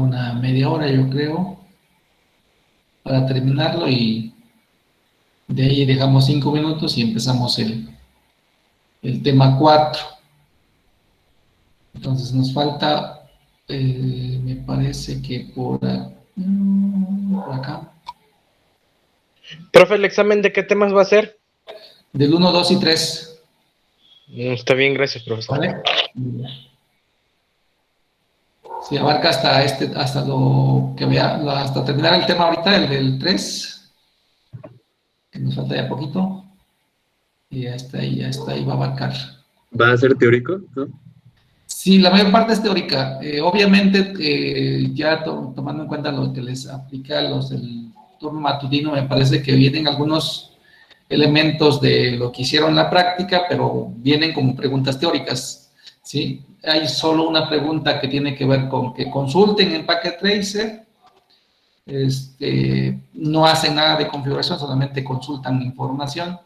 una media hora, yo creo, para terminarlo, y de ahí dejamos 5 minutos y empezamos el tema 4. Entonces nos falta, me parece que por acá, Profe, ¿el examen de qué temas va a ser? del 1, 2 y 3. Está bien, gracias, profesor. ¿Vale? Sí, abarca hasta lo que vea, hasta terminar el tema ahorita, el del 3, que nos falta ya poquito, y ya está ahí va a abarcar. ¿Va a ser teórico? ¿No? Sí, la mayor parte es teórica. Obviamente, ya tomando en cuenta lo que les aplica el turno matutino, me parece que vienen algunos elementos de lo que hicieron en la práctica, pero vienen como preguntas teóricas, ¿sí? Hay solo una pregunta que tiene que ver con que consulten en Packet Tracer, no hacen nada de configuración, solamente consultan información.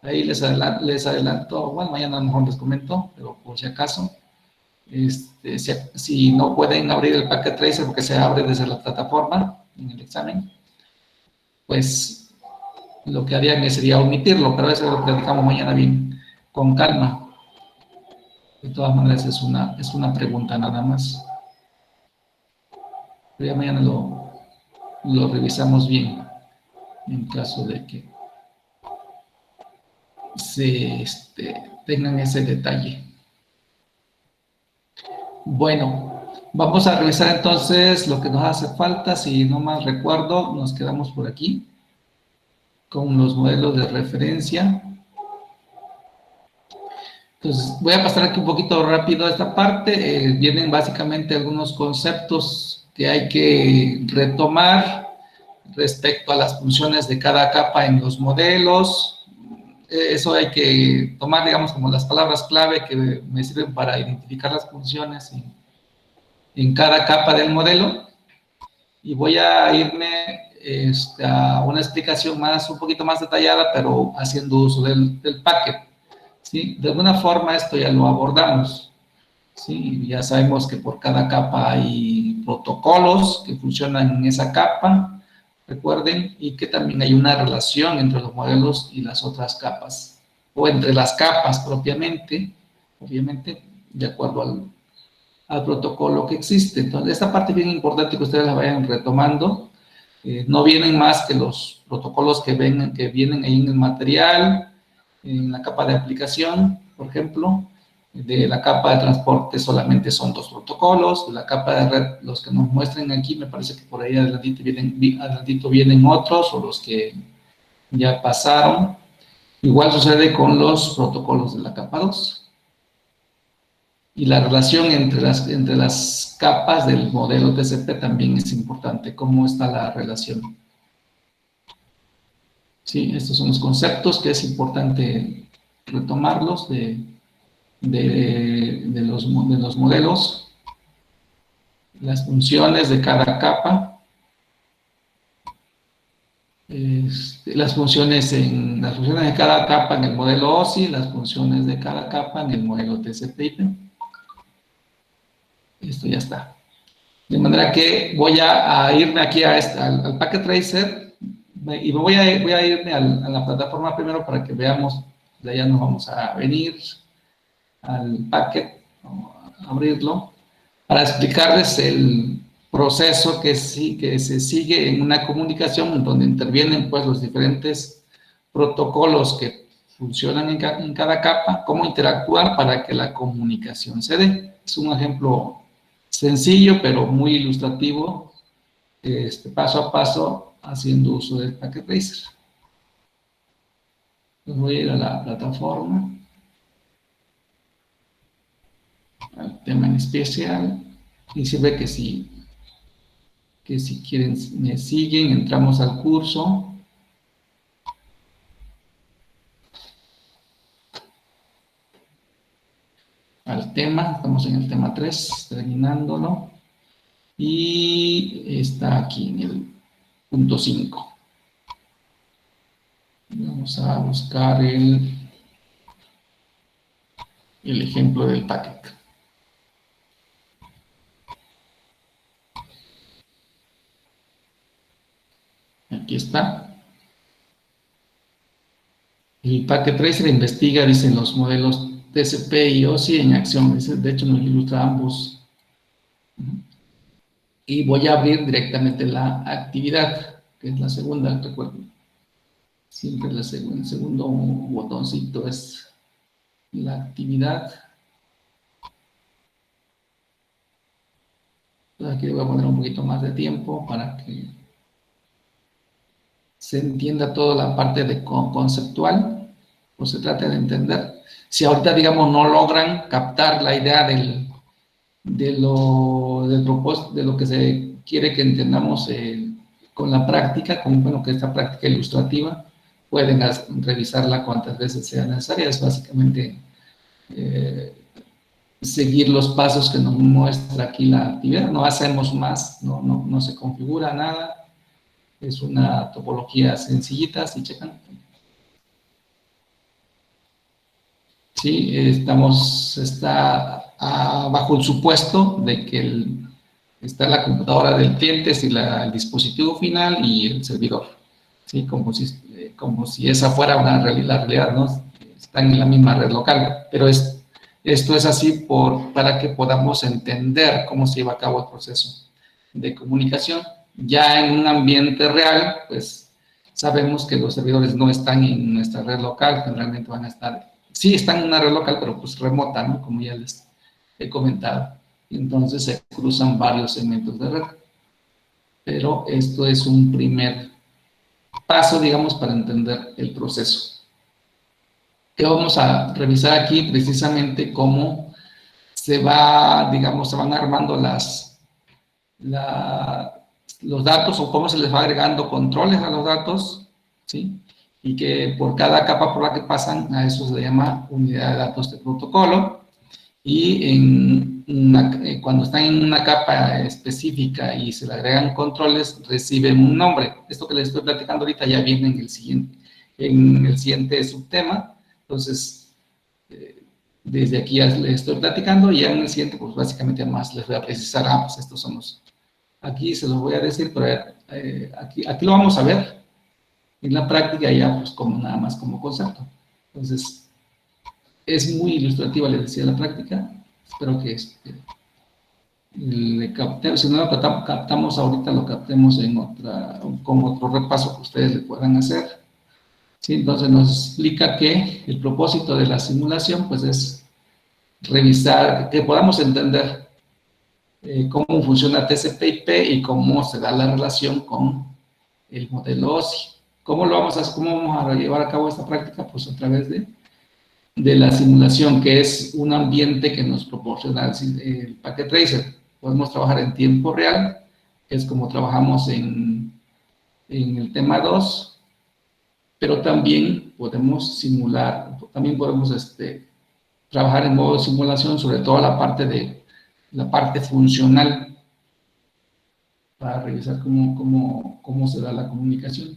Ahí les adelanto, bueno, mañana a lo mejor les comento, pero por si acaso, si no pueden abrir el Packet Tracer porque se abre desde la plataforma en el examen, pues lo que harían sería omitirlo, pero eso lo platicamos mañana bien, con calma. De todas maneras, es una pregunta nada más. Pero ya mañana lo revisamos bien, en caso de que tengan ese detalle. Bueno, vamos a revisar entonces lo que nos hace falta. Si no mal recuerdo, nos quedamos por aquí con los modelos de referencia. Entonces, voy a pasar aquí un poquito rápido a esta parte. Vienen básicamente algunos conceptos que hay que retomar respecto a las funciones de cada capa en los modelos. Eso hay que tomar, digamos, como las palabras clave que me sirven para identificar las funciones en cada capa del modelo. Y voy a irme a una explicación un poquito más detallada, pero haciendo uso del packet. ¿Sí? De alguna forma esto ya lo abordamos. ¿Sí? Ya sabemos que por cada capa hay protocolos que funcionan en esa capa, recuerden, y que también hay una relación entre los modelos y las otras capas, o entre las capas propiamente, obviamente, de acuerdo al protocolo que existe. Entonces, esta parte es bien importante que ustedes la vayan retomando. No vienen más que los protocolos que vienen ahí en el material, en la capa de aplicación, por ejemplo. De la capa de transporte solamente son 2 protocolos. De la capa de red, los que nos muestran aquí, me parece que por ahí adelantito vienen otros, o los que ya pasaron. Igual sucede con los protocolos de la capa 2. Y la relación entre las capas del modelo TCP también es importante. ¿Cómo está la relación? Sí, estos son los conceptos que es importante retomarlos de los modelos, las funciones de cada capa, las funciones de cada capa en el modelo OSI, las funciones de cada capa en el modelo TCP/IP. Esto ya está. De manera que voy a irme aquí al Packet Tracer y voy a irme a la plataforma primero para que veamos. De allá nos vamos a venir al Packet, a abrirlo, para explicarles el proceso que se sigue en una comunicación en donde intervienen pues los diferentes protocolos que funcionan en cada capa, cómo interactúan para que la comunicación se dé. Es un ejemplo sencillo, pero muy ilustrativo, paso a paso, haciendo uso del Packet Tracer. Voy a ir a la plataforma, al tema en especial, y sirve que si quieren me siguen, entramos al curso. Al tema, estamos en el tema 3, terminándolo, y está aquí en el punto 5. Vamos a buscar el ejemplo del packet. Aquí está. El Packet Tracer investiga, dicen, los modelos TCP y OSI en acción. De hecho, nos ilustra ambos. Y voy a abrir directamente la actividad, que es la segunda, recuerden. Siempre el segundo botoncito es la actividad. Aquí le voy a poner un poquito más de tiempo para que se entienda toda la parte de conceptual, pues se trata de entender. Si ahorita, digamos, no logran captar la idea del propósito, de lo que se quiere que entendamos con la práctica, con bueno, que esta práctica ilustrativa, pueden revisarla cuantas veces sea necesaria. Es básicamente seguir los pasos que nos muestra aquí la actividad. No hacemos más, no se configura nada. Es una topología sencillita, si checan. Sí, está bajo el supuesto de que está la computadora del cliente, el dispositivo final y el servidor. Sí, como si esa fuera la realidad, ¿no? Están en la misma red local, pero esto es así para que podamos entender cómo se lleva a cabo el proceso de comunicación. Ya en un ambiente real, pues sabemos que los servidores no están en nuestra red local, generalmente van a estar, sí están en una red local, pero pues remota, ¿no? Como ya les he comentado. Entonces se cruzan varios segmentos de red. Pero esto es un primer paso, digamos, para entender el proceso. Que vamos a revisar aquí precisamente cómo se van armando los datos o cómo se les va agregando controles a los datos, ¿sí? Y que por cada capa por la que pasan, a eso se le llama unidad de datos de protocolo. Y cuando están en una capa específica y se le agregan controles, reciben un nombre. Esto que les estoy platicando ahorita ya viene en el siguiente subtema. Entonces, desde aquí ya les estoy platicando y ya en el siguiente, pues básicamente más les voy a precisar, pues estos son los. Aquí se los voy a decir, pero aquí lo vamos a ver en la práctica ya, pues nada más como concepto. Entonces, es muy ilustrativa, les decía, la práctica. Espero que le captemos, si no lo captamos ahorita, lo captemos con otro repaso que ustedes le puedan hacer. ¿Sí? Entonces nos explica que el propósito de la simulación, pues es revisar, que podamos entender cómo funciona TCP/IP y cómo se da la relación con el modelo OSI. ¿Cómo vamos a llevar a cabo esta práctica? Pues a través de la simulación, que es un ambiente que nos proporciona el Packet Tracer. Podemos trabajar en tiempo real, que es como trabajamos en el tema 2, pero también podemos simular, también podemos trabajar en modo de simulación, sobre todo la parte funcional, para revisar cómo se da la comunicación.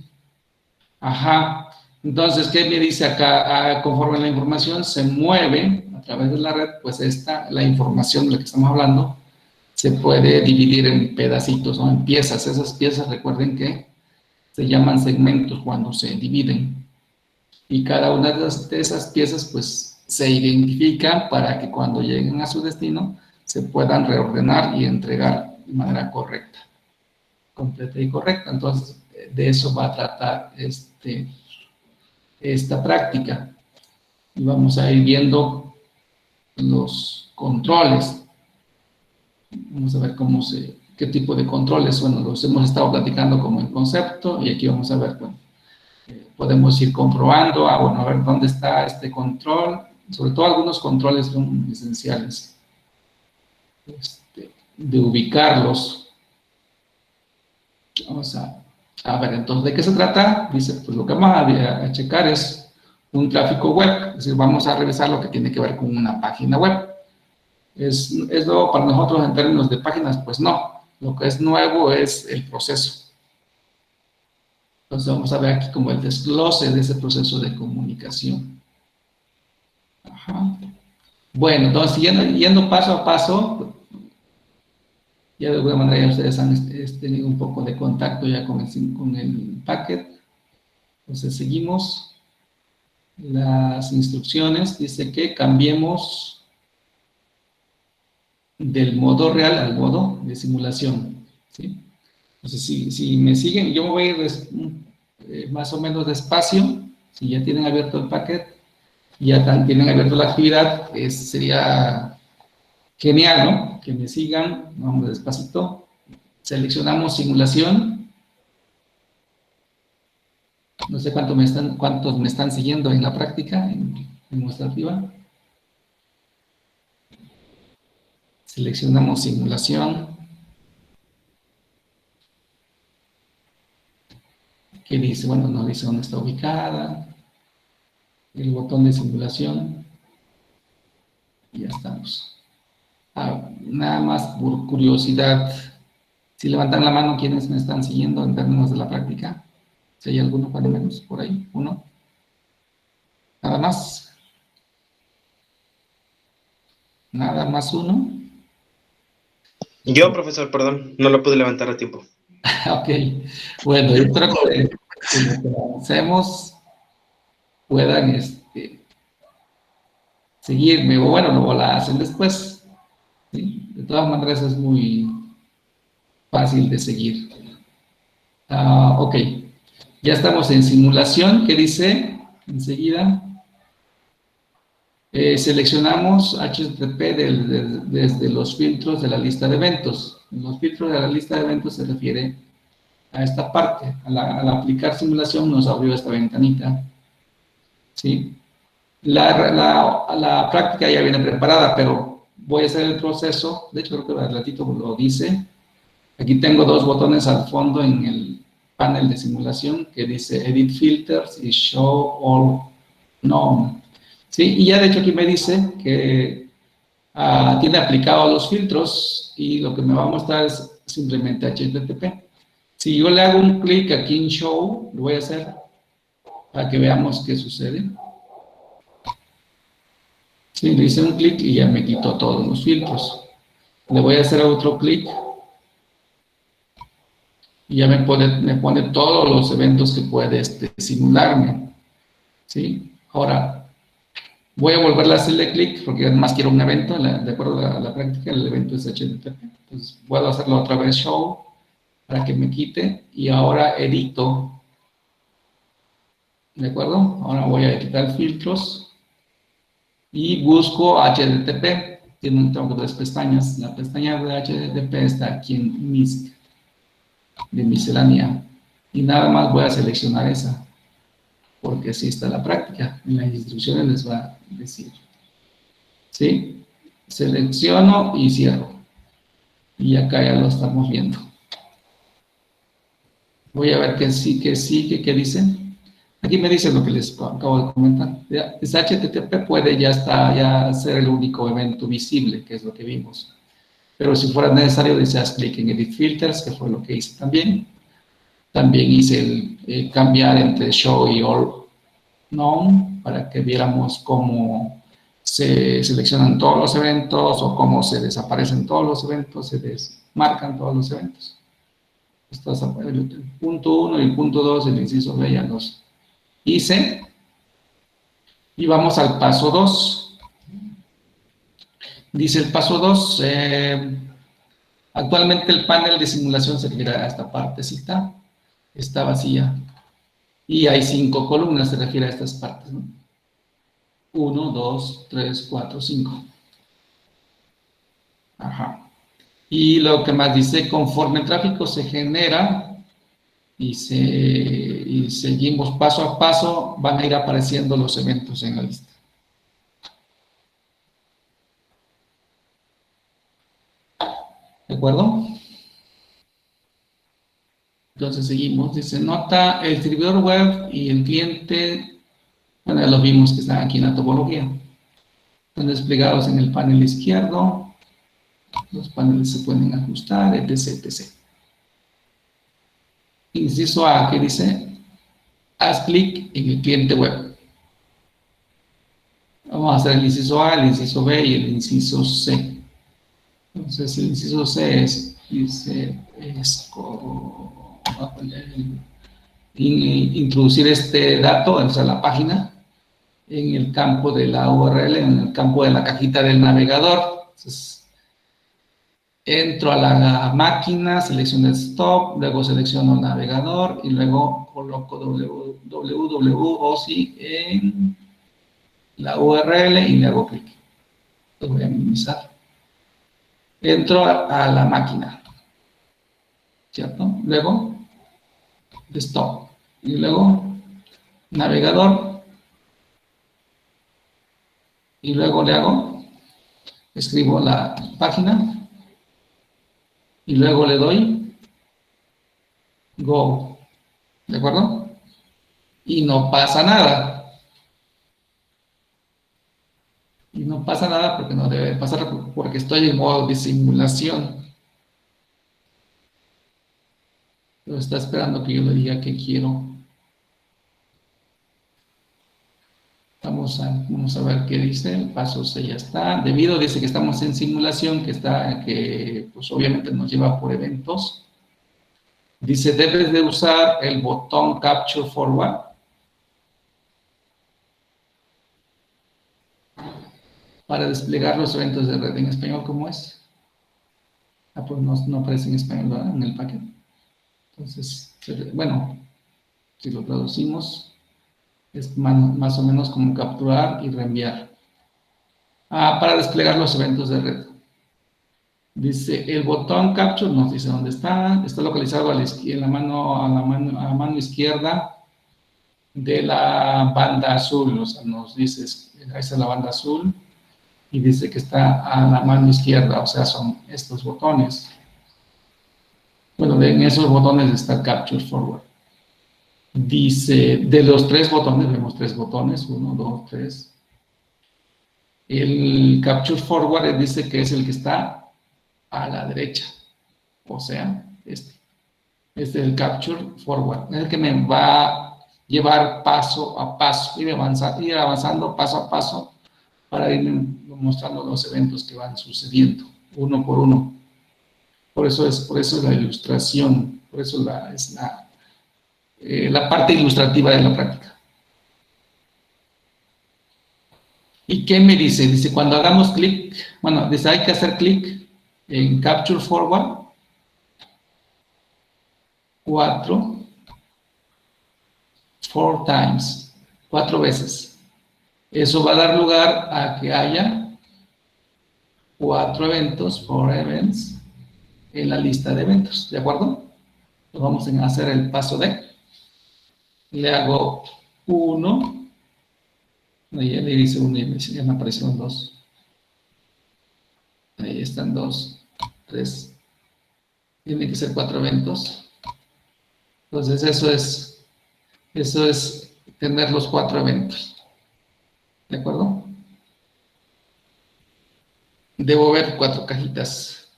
Ajá. Entonces, ¿qué me dice acá? Conforme la información se mueve a través de la red, pues la información de la que estamos hablando se puede dividir en pedacitos, ¿no? En piezas. Esas piezas, recuerden que se llaman segmentos cuando se dividen. Y cada una de esas piezas, pues, se identifican para que cuando lleguen a su destino se puedan reordenar y entregar de manera correcta, completa y correcta. Entonces, de eso va a tratar esta práctica. Y vamos a ir viendo los controles. Vamos a ver qué tipo de controles. Bueno, los hemos estado platicando como en concepto y aquí vamos a ver, bueno, podemos ir comprobando, a ver dónde está este control. Sobre todo algunos controles son esenciales de ubicarlos. Vamos a ver, entonces, ¿de qué se trata? Dice, pues lo que vamos a checar es un tráfico web, es decir, vamos a revisar lo que tiene que ver con una página web. ¿Es nuevo para nosotros en términos de páginas? Pues no, lo que es nuevo es el proceso. Entonces vamos a ver aquí como el desglose de ese proceso de comunicación. Ajá. Bueno, entonces yendo paso a paso, Ya de alguna manera ya ustedes han tenido un poco de contacto ya con el packet. Entonces seguimos las instrucciones. Dice que cambiemos del modo real al modo de simulación, ¿sí? Entonces, si me siguen, yo me voy a ir más o menos despacio. Si ya tienen abierto el packet, ya tienen abierto la actividad, sería genial, ¿no? Que me sigan, vamos despacito. Seleccionamos simulación. No sé cuántos me están siguiendo en la práctica, en demostrativa. Seleccionamos simulación. ¿Qué dice? Bueno, nos dice dónde está ubicada. El botón de simulación. Y ya estamos. Nada más por curiosidad. Si levantan la mano, ¿quiénes me están siguiendo en términos de la práctica? Si hay alguno, para menos, por ahí, uno. Nada más. Nada más uno. Yo, profesor, perdón, no lo pude levantar a tiempo. Ok, bueno, yo espero que lo que avancemos puedan seguirme, o bueno, luego la hacen después, ¿sí? De todas maneras es muy fácil de seguir. Ok, ya estamos en simulación. ¿Qué dice? Enseguida seleccionamos HTTP desde los filtros de la lista de eventos. Los filtros de la lista de eventos se refiere a esta parte. Al aplicar simulación nos abrió esta ventanita, ¿sí? La práctica ya viene preparada, pero voy a hacer el proceso. De hecho, creo que al ratito lo dice. Aquí tengo dos botones al fondo en el panel de simulación que dice Edit Filters y Show All Known. ¿Sí? Y ya de hecho aquí me dice que tiene aplicado los filtros y lo que me va a mostrar es simplemente HTTP. Si yo le hago un clic aquí en Show, lo voy a hacer para que veamos qué sucede. Sí, le hice un clic y ya me quitó todos los filtros. Le voy a hacer otro clic y ya me pone todos los eventos que puede simularme. ¿Sí? Ahora, voy a volverle a hacerle clic porque además quiero un evento, de acuerdo a la práctica, el evento es HTTP. Entonces, puedo hacerlo otra vez Show para que me quite y ahora edito. ¿De acuerdo? Ahora voy a editar filtros y busco HTTP. Tengo tres pestañas. La pestaña de HTTP está aquí en MISC, de miscelánea. Y nada más voy a seleccionar esa, porque así está la práctica. En las instrucciones les va a decir. ¿Sí? Selecciono y cierro. Y acá ya lo estamos viendo. Voy a ver qué sigue, qué dice. Aquí me dice lo que les acabo de comentar. Es HTTP puede ya ser el único evento visible, que es lo que vimos. Pero si fuera necesario, deseas clic en Edit Filters, que fue lo que hice también. También hice el cambiar entre Show y All Known para que viéramos cómo se seleccionan todos los eventos o cómo se desaparecen todos los eventos, se desmarcan todos los eventos. El punto 1 y el punto 2, el inciso B, ya los hice. Y vamos al paso 2. Dice el paso 2, actualmente el panel de simulación se refiere a esta partecita, está vacía. Y hay 5 columnas, se refiere a estas partes, ¿no? 1, 2, 3, 4, 5. Ajá. Y lo que más dice, conforme el tráfico se genera y seguimos paso a paso, van a ir apareciendo los eventos en la lista. ¿De acuerdo? Entonces seguimos. Dice, nota, el servidor web y el cliente, bueno, ya lo vimos que están aquí en la topología. Están desplegados en el panel izquierdo. Los paneles se pueden ajustar, etc, etc. Inciso A, que dice, haz clic en el cliente web. Vamos a hacer el inciso A, el inciso B y el inciso C. Entonces, el inciso C es, Dice, introducir este dato, o sea, la página, en el campo de la URL, en el campo de la cajita del navegador. Entonces, entro a la máquina, selecciono stop, luego selecciono navegador y luego coloco www o sí en la URL y le hago clic. Lo voy a minimizar. Entro a la máquina, ¿cierto? Luego, stop. Y luego, navegador. Y luego le hago, escribo la página. Y luego le doy Go. ¿De acuerdo? Y no pasa nada. Y no pasa nada porque no debe pasar, porque estoy en modo de simulación. Pero está esperando que yo le diga que quiero. Vamos a ver qué dice. El paso C ya está. Debido, dice que estamos en simulación, que pues obviamente nos lleva por eventos. Dice, debes de usar el botón Capture Forward para desplegar los eventos de red. En español, ¿cómo es? Ah, pues no aparece en español, ¿verdad? En el paquete. Entonces, bueno, si lo traducimos, es más o menos como capturar y reenviar. Para desplegar los eventos de red. Dice, el botón Capture nos dice dónde está. Está localizado a la mano izquierda de la banda azul. O sea, nos dice, esa es la banda azul. Y dice que está a la mano izquierda. O sea, son estos botones. Bueno, en esos botones está Capture Forward. Dice, de los 3 botones, vemos 3 botones, 1, 2, 3. El Capture Forward dice que es el que está a la derecha, o sea, este es el Capture Forward, es el que me va a llevar paso a paso, ir avanzando paso a paso para ir mostrando los eventos que van sucediendo, uno por uno. Por eso es la ilustración, por eso es la parte ilustrativa de la práctica. ¿Y qué me dice? Dice, cuando hagamos clic, bueno, dice, hay que hacer clic en Capture Forward 4 times, 4 veces. Eso va a dar lugar a que haya 4 eventos, 4 events, en la lista de eventos, ¿de acuerdo? Entonces vamos a hacer el paso D. Le hago 1, ahí le dice 1 y ya me aparecieron 2. Ahí están 2, 3. Tienen que ser 4 eventos. Entonces eso es tener los 4 eventos. ¿De acuerdo? Debo ver 4 cajitas.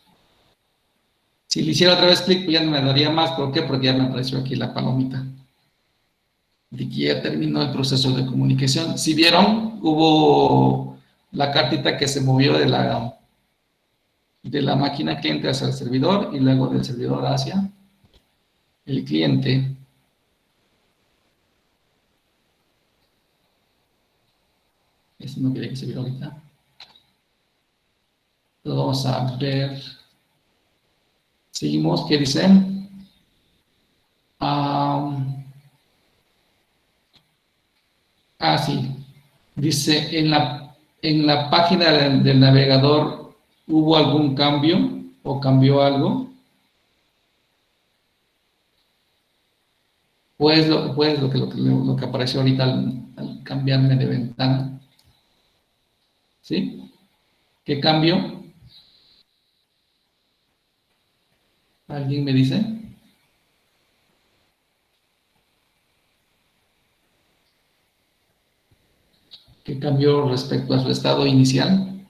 Si le hiciera otra vez clic, pues ya no me daría más. ¿Por qué? Porque ya me apareció aquí la palomita. De que ya terminó el proceso de comunicación. Si vieron, hubo la cartita que se movió de la máquina cliente hacia el servidor y luego del servidor hacia el cliente. Eso no quería que se viera ahorita. Entonces vamos a ver. Seguimos. ¿Qué dice? Sí. Dice, en la página del navegador, ¿hubo algún cambio o cambió algo? Pues lo que apareció ahorita al cambiarme de ventana. ¿Sí? ¿Qué cambio? ¿Alguien me dice? ¿Qué cambió respecto a su estado inicial?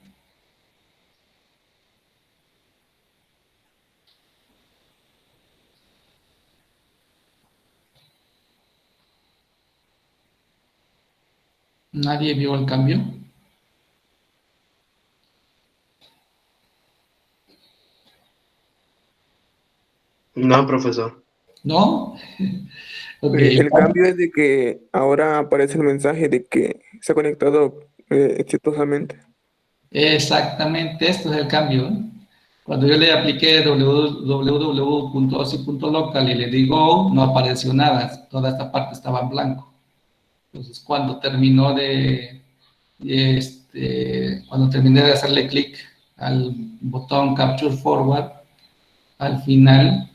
¿Nadie vio el cambio? No, profesor. ¿No? Ok. El cambio es de que ahora aparece el mensaje de que se ha conectado exitosamente. Exactamente, esto es el cambio, ¿eh? Cuando yo le apliqué www.osi.local y le di go, no apareció nada, toda esta parte estaba en blanco. Entonces, cuando cuando terminé de hacerle clic al botón Capture Forward, al final,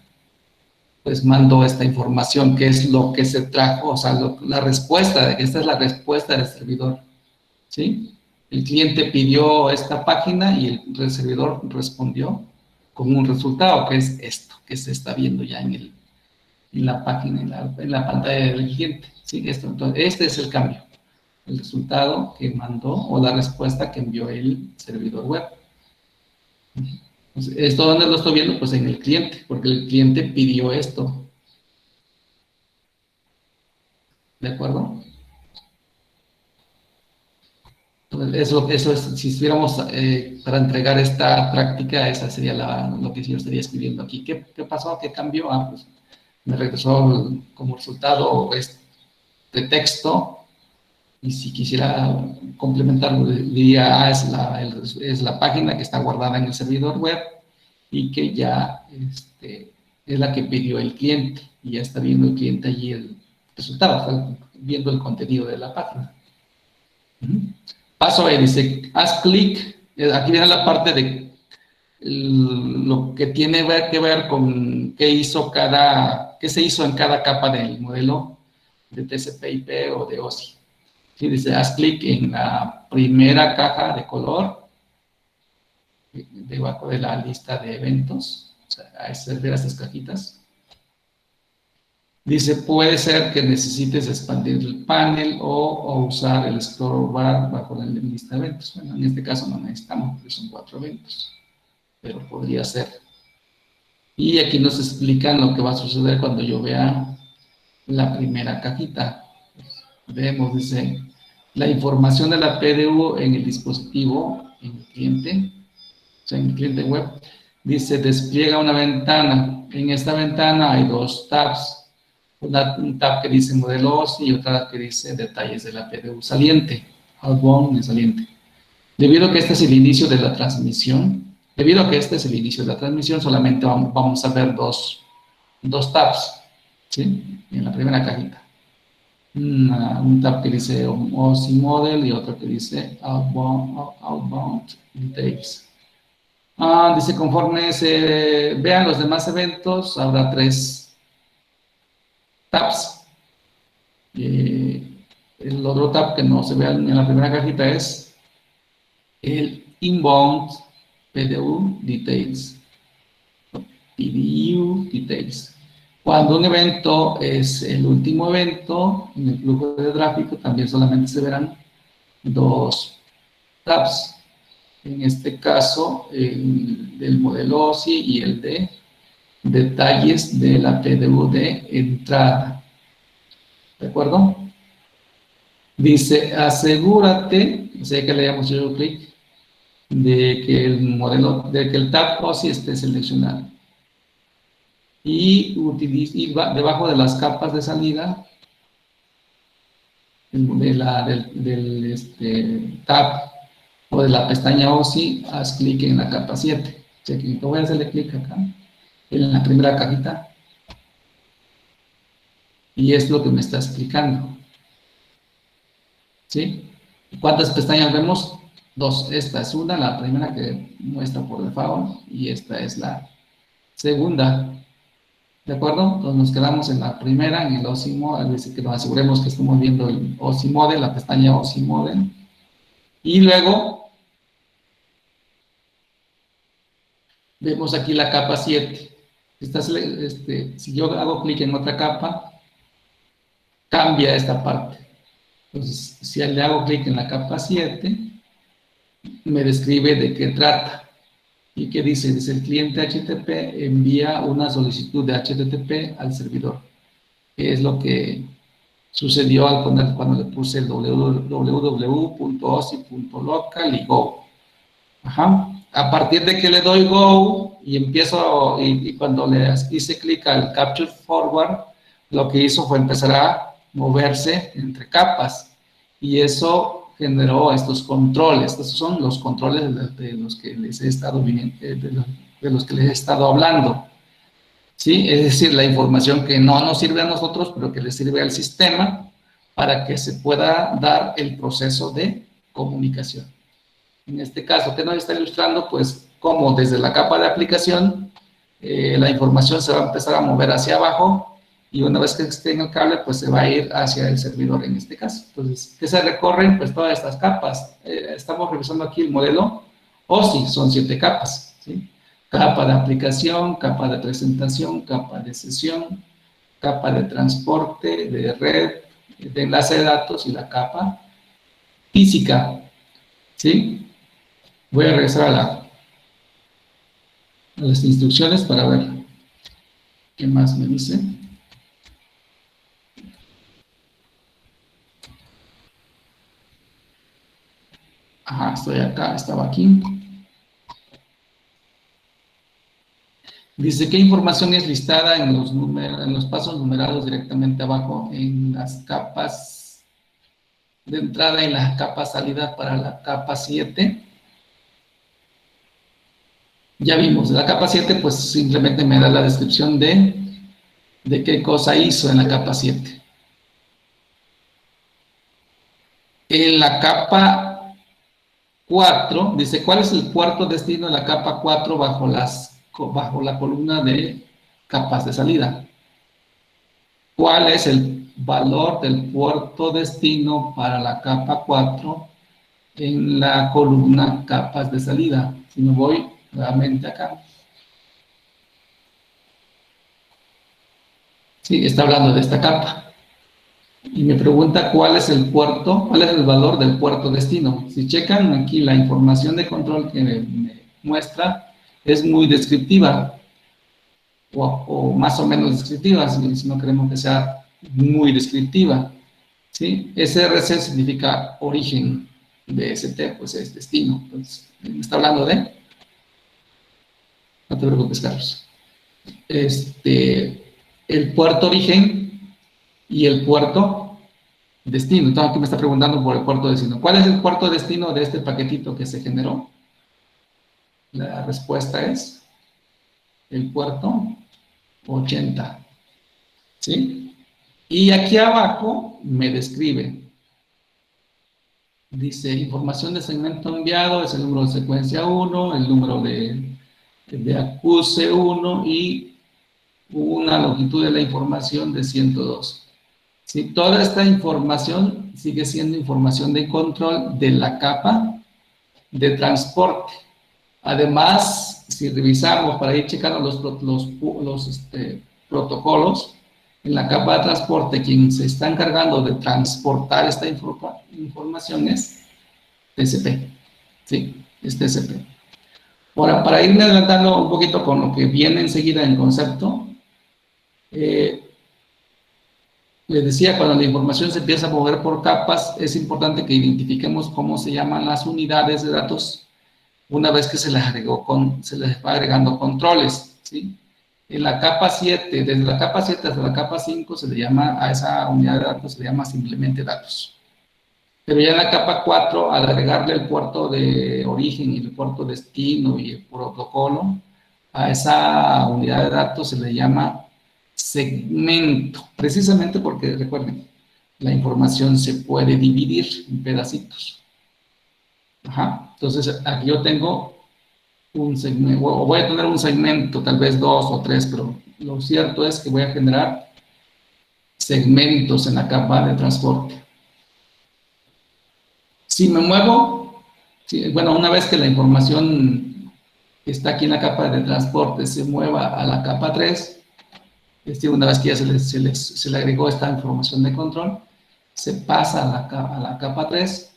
pues mandó esta información, que es lo que se trajo, o sea, la respuesta, esta es la respuesta del servidor, ¿sí? El cliente pidió esta página y el servidor respondió con un resultado, que es esto, que se está viendo ya en la página, en la pantalla del cliente, ¿sí? Entonces, este es el cambio, el resultado que mandó o la respuesta que envió el servidor web. Entonces, ¿esto dónde lo estoy viendo? Pues en el cliente, porque el cliente pidió esto. ¿De acuerdo? Entonces, eso es, si estuviéramos para entregar esta práctica, esa sería lo que yo estaría escribiendo aquí. ¿Qué pasó? ¿Qué cambió? Ah, pues me regresó como resultado este texto, y si quisiera complementarlo, diría, es la página que está guardada en el servidor web y que ya es la que pidió el cliente, y ya está viendo el cliente allí el resultado, está viendo el contenido de la página. Paso B, dice, haz clic, aquí viene la parte de lo que tiene que ver con qué se hizo en cada capa del modelo de TCP/IP o de OSI. ¿Sí? Dice, haz clic en la primera caja de color, debajo de la lista de eventos, o sea, ver estas cajitas. Dice, puede ser que necesites expandir el panel o usar el scroll bar bajo la lista de eventos. Bueno, en este caso no necesitamos, porque son 4 eventos, pero podría ser. Y aquí nos explican lo que va a suceder cuando yo vea la primera cajita. Vemos, dice, la información de la PDU en el dispositivo, en el cliente, o sea, en el cliente web, dice, despliega una ventana. En esta ventana hay 2 tabs. Un tab que dice modelo OSI y otra que dice detalles de la PDU saliente, outbound y saliente. Debido a que este es el inicio de la transmisión, solamente vamos a ver dos tabs, ¿sí? En la primera cajita. Un tab que dice OSI model y otro que dice outbound details. Dice, conforme se vean los demás eventos, habrá 3 tabs. El otro tab que no se ve en la primera cajita es el inbound PDU details. PDU details. Cuando un evento es el último evento, en el flujo de tráfico también solamente se verán 2 tabs. En este caso, el del modelo OSI y el de detalles de la PDU de entrada. ¿De acuerdo? Dice, asegúrate, o sea que le damos yo clic, de que el tab OSI esté seleccionado. Y debajo de las capas de salida del tab o de la pestaña OSI, haz clic en la capa 7. O sea que voy a hacerle clic acá, en la primera cajita. Y es lo que me está explicando. ¿Sí? ¿Cuántas pestañas vemos? 2. Esta es una, la primera que muestra por default, y esta es la segunda. ¿De acuerdo? Entonces nos quedamos en la primera, en el OSI Model, dice que nos aseguremos que estamos viendo el OSI Model, la pestaña OSI Model. Y luego vemos aquí la capa 7. Si yo hago clic en otra capa, cambia esta parte. Entonces, si le hago clic en la capa 7, me describe de qué trata. ¿Y qué dice? Dice, el cliente HTTP envía una solicitud de HTTP al servidor. ¿Qué es lo que sucedió cuando le puse el www.osi.local y go? Ajá. A partir de que le doy go, y empiezo, y cuando le hice clic al Capture Forward, lo que hizo fue empezar a moverse entre capas, y eso generó estos controles. Estos son los controles de los que les he estado de los que les he estado hablando. ¿Sí? Es decir, la información que no nos sirve a nosotros, pero que le sirve al sistema para que se pueda dar el proceso de comunicación. En este caso, ¿qué nos está ilustrando? Pues cómo desde la capa de aplicación la información se va a empezar a mover hacia abajo, y una vez que esté en el cable, pues se va a ir hacia el servidor en este caso. Entonces, ¿qué se recorren? Pues todas estas capas. Estamos revisando aquí el modelo OSI, son 7 capas, ¿sí? Capa de aplicación, capa de presentación, capa de sesión, capa de transporte, de red, de enlace de datos, y la capa física, ¿sí? Voy a regresar a las instrucciones para ver qué más me dice. Ajá, estoy acá, estaba aquí. Dice, ¿qué información es listada en los pasos numerados directamente abajo en las capas de entrada y la capa salida para la capa 7? Ya vimos, la capa 7 pues simplemente me da la descripción de qué cosa hizo en la capa 7. En la capa 4, dice, ¿cuál es el puerto destino de la capa 4 bajo la columna de capas de salida? ¿Cuál es el valor del puerto destino para la capa 4 en la columna capas de salida? Si me voy nuevamente acá. Sí, está hablando de esta capa. Y me pregunta cuál es el valor del puerto destino. Si checan aquí la información de control que me muestra, es muy descriptiva, o más o menos descriptiva, si no queremos que sea muy descriptiva, ¿sí? SRC significa origen, DST pues es destino. Entonces, me está hablando de... No te preocupes, Carlos. El puerto origen y el puerto destino. Entonces aquí me está preguntando por el puerto destino. ¿Cuál es el puerto destino de este paquetito que se generó? La respuesta es el puerto 80. ¿Sí? Y aquí abajo me describe. Dice, información de segmento enviado, es el número de secuencia 1, el número de acuse 1 y una longitud de la información de 102. ¿Sí? Toda esta información sigue siendo información de control de la capa de transporte. Además, si revisamos para ir checando los protocolos, en la capa de transporte, quien se está encargando de transportar esta información es TCP. ¿Sí? Es TCP. Ahora, para irme adelantando un poquito con lo que viene enseguida en concepto, les decía, cuando la información se empieza a mover por capas, es importante que identifiquemos cómo se llaman las unidades de datos una vez que se les va agregando controles, ¿sí? En la capa 7, desde la capa 7 hasta la capa 5, se le llama a esa unidad de datos, se le llama simplemente datos. Pero ya en la capa 4, al agregarle el puerto de origen y el puerto destino y el protocolo, a esa unidad de datos se le llama segmento, precisamente porque, recuerden, la información se puede dividir en pedacitos. Ajá. Entonces, aquí yo tengo un segmento, o voy a tener un segmento, tal vez 2 o 3, pero lo cierto es que voy a generar segmentos en la capa de transporte. Si me muevo, bueno, una vez que la información que está aquí en la capa de transporte se mueva a la capa 3, una vez que ya se le agregó esta información de control, se pasa a la capa 3,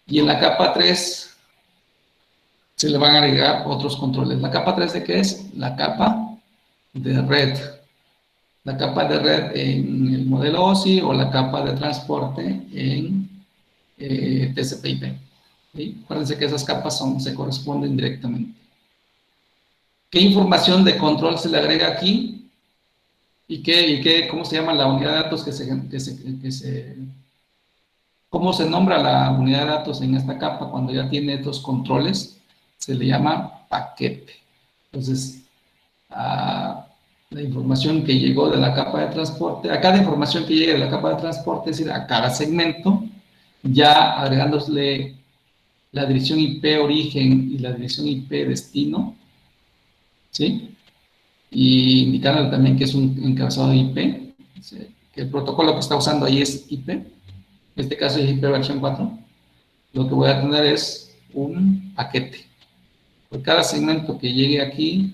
y en la capa 3 se le van a agregar otros controles. ¿La capa 3 de qué es? La capa de red. La capa de red en el modelo OSI o la capa de transporte en TCP/IP. ¿Sí? Acuérdense que esas capas se corresponden directamente. ¿Qué información de control se le agrega aquí? ¿Cómo se llama la unidad de datos cómo se nombra la unidad de datos en esta capa cuando ya tiene estos controles? Se le llama paquete. Entonces, la información que llegó de la capa de transporte, a cada información que llegue de la capa de transporte, es decir, a cada segmento, ya agregándole la dirección IP origen y la dirección IP destino, ¿sí? Y indicándole también que es un encabezado de IP, ¿sí? Que el protocolo que está usando ahí es IP, en este caso es IP versión 4, lo que voy a tener es un paquete. Por cada segmento que llegue aquí,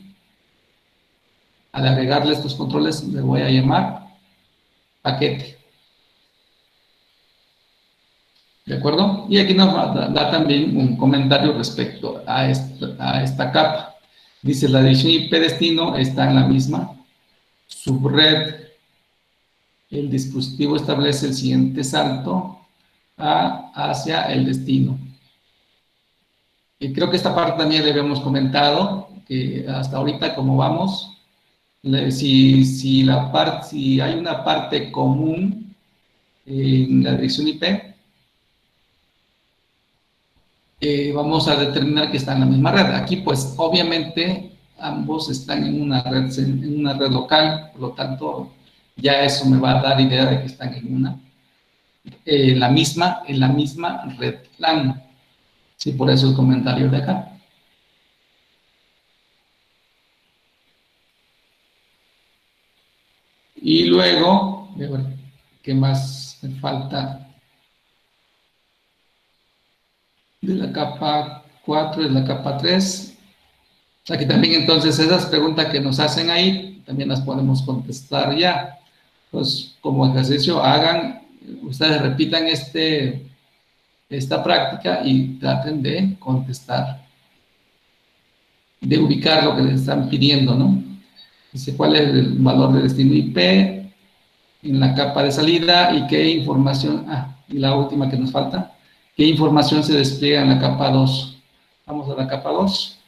al agregarle estos controles, le voy a llamar paquete. ¿De acuerdo? Y aquí nos da también un comentario respecto a esta capa. Dice, la dirección IP destino está en la misma subred. El dispositivo establece el siguiente salto hacia el destino. Y creo que esta parte también le habíamos comentado, que hasta ahorita como vamos, si hay una parte común en la dirección IP, vamos a determinar que está en la misma red. Aquí, pues, obviamente, ambos están en una red local, por lo tanto, ya eso me va a dar idea de que están en la misma red LAN. Sí, por eso el comentario de acá. Y luego, a ver, ¿qué más me falta? De la capa 4, de la capa 3. Aquí también entonces esas preguntas que nos hacen ahí, también las podemos contestar ya. Pues como ejercicio ustedes repitan esta práctica y traten de contestar, de ubicar lo que les están pidiendo, ¿no? Dice, ¿cuál es el valor de destino IP en la capa de salida y qué información, y la última que nos falta, qué información se despliega en la capa 2? Vamos a la capa 2.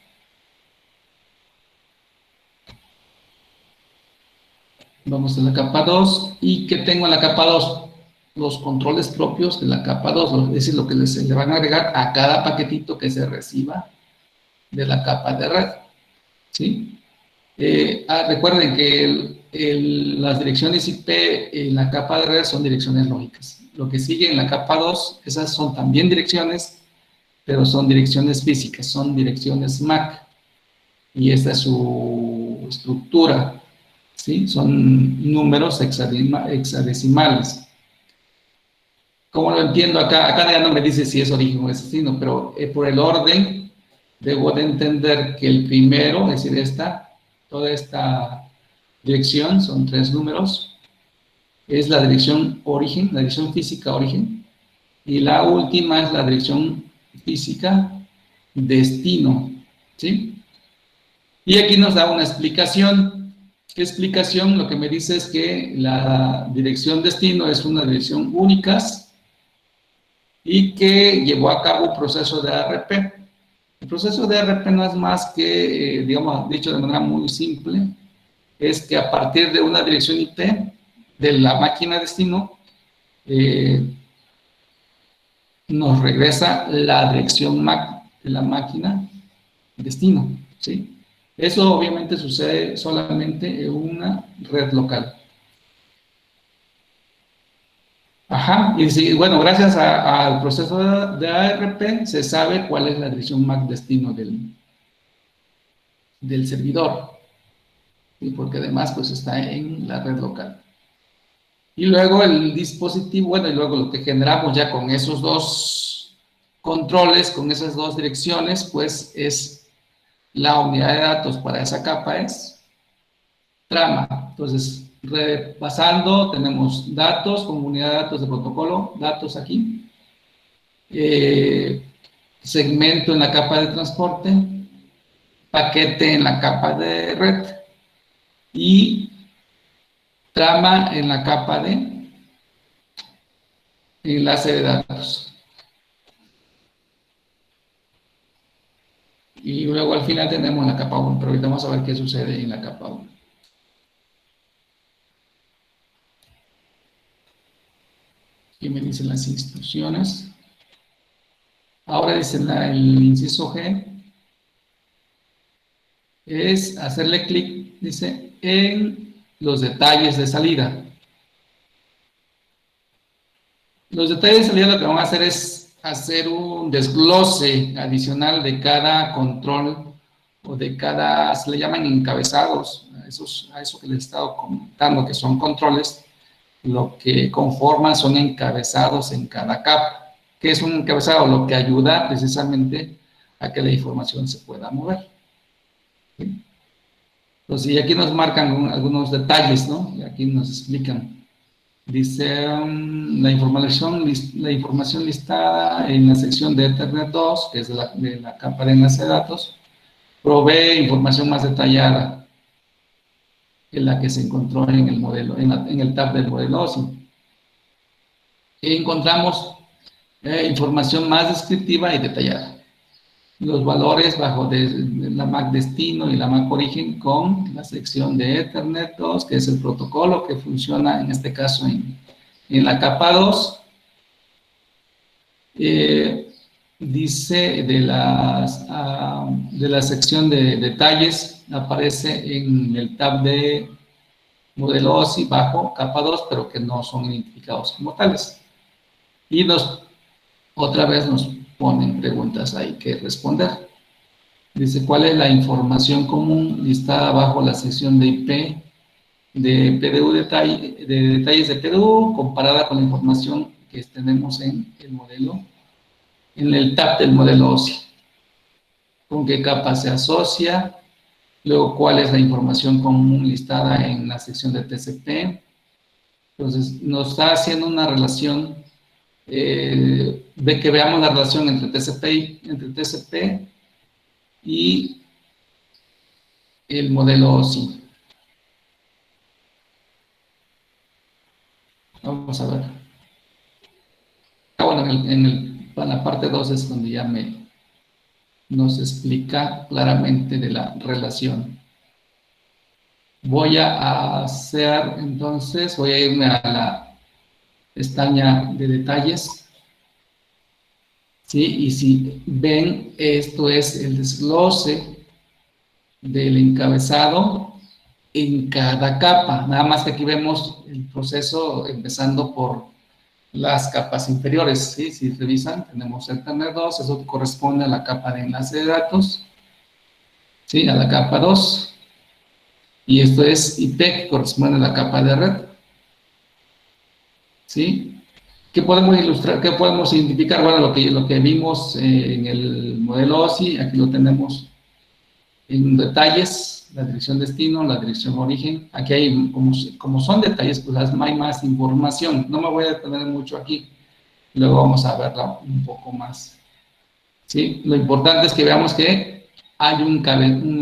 Vamos a la capa 2. ¿Y qué tengo en la capa 2? Los controles propios de la capa 2, es decir, lo que se le van a agregar a cada paquetito que se reciba de la capa de red. ¿Sí? Recuerden que las direcciones IP en la capa de red son direcciones lógicas. Lo que sigue en la capa 2, esas son también direcciones, pero son direcciones físicas, son direcciones MAC. Y esta es su estructura, ¿sí? Son números hexadecimales. ¿Cómo lo entiendo acá? Acá ya no me dice si es origen o es destino, pero por el orden debo de entender que el primero, es decir, toda esta dirección, son 3 números, es la dirección origen, la dirección física origen, y la última es la dirección física destino, ¿sí? Y aquí nos da una explicación. ¿Qué explicación? Lo que me dice es que la dirección destino es una dirección única y que llevó a cabo un proceso de ARP. El proceso de ARP no es más que, digamos, dicho de manera muy simple, es que a partir de una dirección IP de la máquina destino, nos regresa la dirección MAC de la máquina destino, ¿sí? Eso obviamente sucede solamente en una red local. Ajá, y sí, bueno, gracias al proceso de ARP se sabe cuál es la dirección MAC destino del servidor, ¿sí? Porque además pues está en la red local. Y luego el dispositivo, bueno, y luego lo que generamos ya con esos dos controles, con esas dos direcciones, pues es la unidad de datos para esa capa es trama. Entonces, repasando, tenemos datos como unidad de datos de protocolo, datos aquí, segmento en la capa de transporte, paquete en la capa de red y trama en la capa de enlace de datos. Y luego al final tenemos la capa 1, pero ahorita vamos a ver qué sucede en la capa 1. Aquí me dicen las instrucciones. Ahora dice el inciso G, es hacerle clic, dice, en los detalles de salida. Los detalles de salida lo que vamos a hacer es hacer un desglose adicional de cada control o de cada, se le llaman encabezados, a eso que les he estado comentando, que son controles, lo que conforman son encabezados en cada capa. ¿Qué es un encabezado? Lo que ayuda precisamente a que la información se pueda mover. ¿Sí? Entonces, y aquí nos marcan algunos detalles, ¿no? Y aquí nos explican. Dice la información listada en la sección de Ethernet 2, que es de la capa de enlace de datos, provee información más detallada que la que se encontró en el modelo, en el tab del modelo OSI. Y encontramos información más descriptiva y detallada. Los valores bajo de la MAC destino y la MAC origen con la sección de Ethernet 2, que es el protocolo que funciona en este caso en la capa 2. Dice de la sección de detalles, aparece en el tab de modelo OSI bajo capa 2, pero que no son identificados como tales. Y otra vez nos ponen preguntas ahí que responder. Dice, ¿cuál es la información común listada bajo la sección de IP de PDU de detalles de PDU comparada con la información que tenemos en el modelo, en el tab del modelo OSI? ¿Con qué capa se asocia? Luego, ¿cuál es la información común listada en la sección de TCP? Entonces, nos está haciendo una relación de que veamos la relación entre TCP y el modelo OSI. Vamos a ver. Bueno, en la parte 2 es donde ya nos explica claramente de la relación. Voy a hacer, entonces, voy a irme a la pestaña de detalles. ¿Sí? Y si ven, esto es el desglose del encabezado en cada capa. Nada más que aquí vemos el proceso empezando por las capas inferiores. ¿Sí? Si revisan, tenemos el Ethernet 2, eso corresponde a la capa de enlace de datos. ¿Sí? A la capa 2. Y esto es IP, que corresponde a la capa de red. ¿Sí? ¿Qué podemos ilustrar? ¿Qué podemos identificar? Bueno, lo que vimos en el modelo OSI, aquí lo tenemos en detalles, la dirección destino, la dirección origen. Aquí hay, como son detalles, pues hay más información. No me voy a detener mucho aquí. Luego vamos a verla un poco más. ¿Sí? Lo importante es que veamos que hay un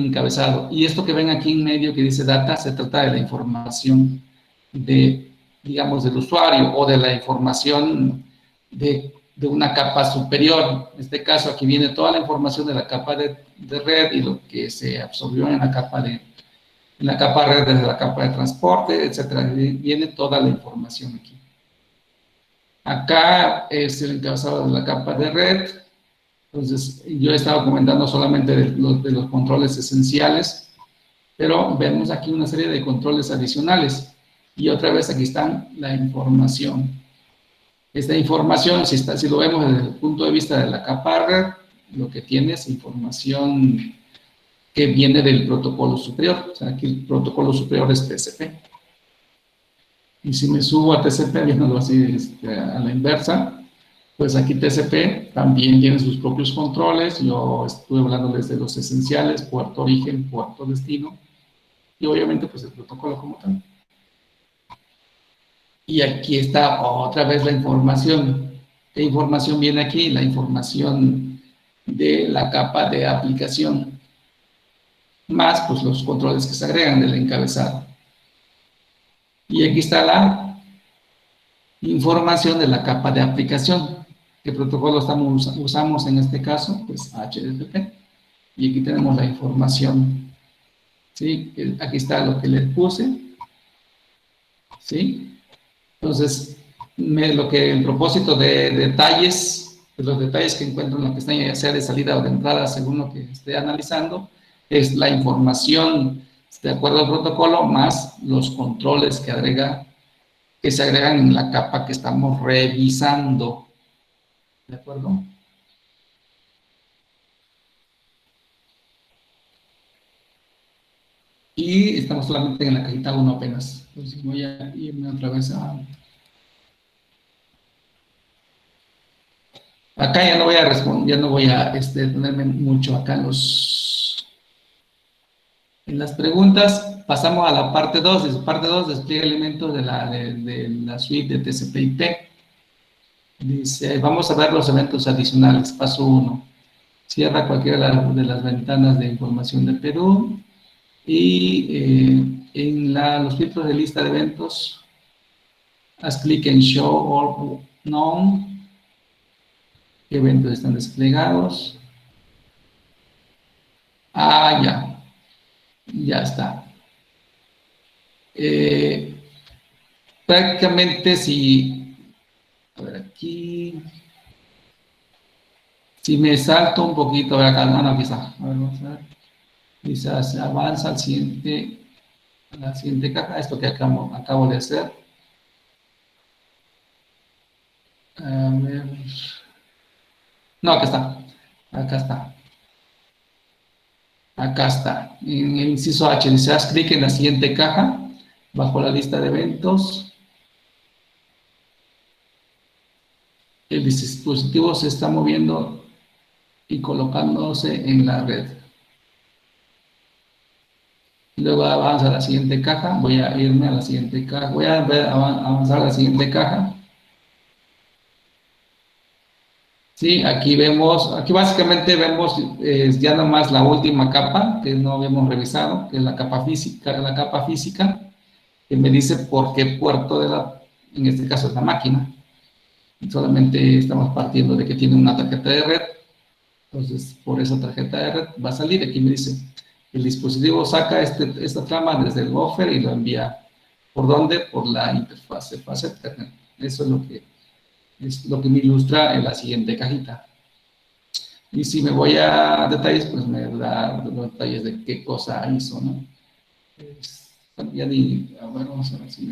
encabezado. Y esto que ven aquí en medio que dice data, se trata de la información digamos, del usuario o de la información de una capa superior. En este caso, aquí viene toda la información de la capa de red y lo que se absorbió en la capa red, desde la capa de transporte, etcétera. Viene toda la información aquí. Acá es el encabezado de la capa de red. Entonces, yo he estado comentando solamente de los controles esenciales, pero vemos aquí una serie de controles adicionales. Y otra vez aquí está la información. Esta información, si lo vemos desde el punto de vista de la capa red, lo que tiene es información que viene del protocolo superior. O sea, aquí el protocolo superior es TCP. Y si me subo a TCP, viéndolo así a la inversa, pues aquí TCP también tiene sus propios controles. Yo estuve hablándoles de los esenciales, puerto origen, puerto destino, y obviamente pues el protocolo como tal. Y aquí está otra vez la información. ¿Qué información viene aquí? La información de la capa de aplicación, más pues los controles que se agregan del encabezado. Y aquí está la información de la capa de aplicación. ¿Qué protocolo usamos en este caso? Pues HTTP. y aquí tenemos la información, ¿sí? Aquí está lo que les puse, ¿sí? Entonces, el propósito de detalles, de los detalles que encuentro en la pestaña, ya sea de salida o de entrada, según lo que esté analizando, es la información de acuerdo al protocolo, más los controles que se agregan en la capa que estamos revisando, ¿de acuerdo? Y estamos solamente en la cajita 1 apenas. Entonces voy a irme otra vez a... Acá ya no voy a responder, ya no voy a ponerme mucho acá en las preguntas. Pasamos a la parte 2. Parte 2, despliegue elementos de la suite de TCP/IP. Dice, vamos a ver los eventos adicionales. Paso 1. Cierra cualquiera de las ventanas de información de Perú. Y en los filtros de lista de eventos, haz clic en Show All Known. ¿Qué eventos están desplegados? Ya. Ya está. Prácticamente si... A ver, aquí... Si me salto un poquito, a ver acá, no, aquí está. A ver, vamos a ver. Quizás avanza a la siguiente caja, esto que acabo de hacer. A ver. No, acá está. Acá está. Acá está. En el inciso H, dice, haz clic en la siguiente caja, bajo la lista de eventos. El dispositivo se está moviendo y colocándose en la red. Luego avanza a la siguiente caja. Voy a irme a la siguiente caja. Voy a avanzar a la siguiente caja. Sí, aquí básicamente vemos ya nomás la última capa que no habíamos revisado, que es la capa física, que me dice por qué puerto en este caso es la máquina. Solamente estamos partiendo de que tiene una tarjeta de red, entonces por esa tarjeta de red va a salir. Aquí me dice, el dispositivo saca esta trama desde el buffer y lo envía. ¿Por dónde? Por la interfase fase Ethernet. Eso es lo que me ilustra en la siguiente cajita. Y si me voy a detalles, pues me da los detalles de qué cosa hizo, ¿no? Ya a ver, vamos a ver si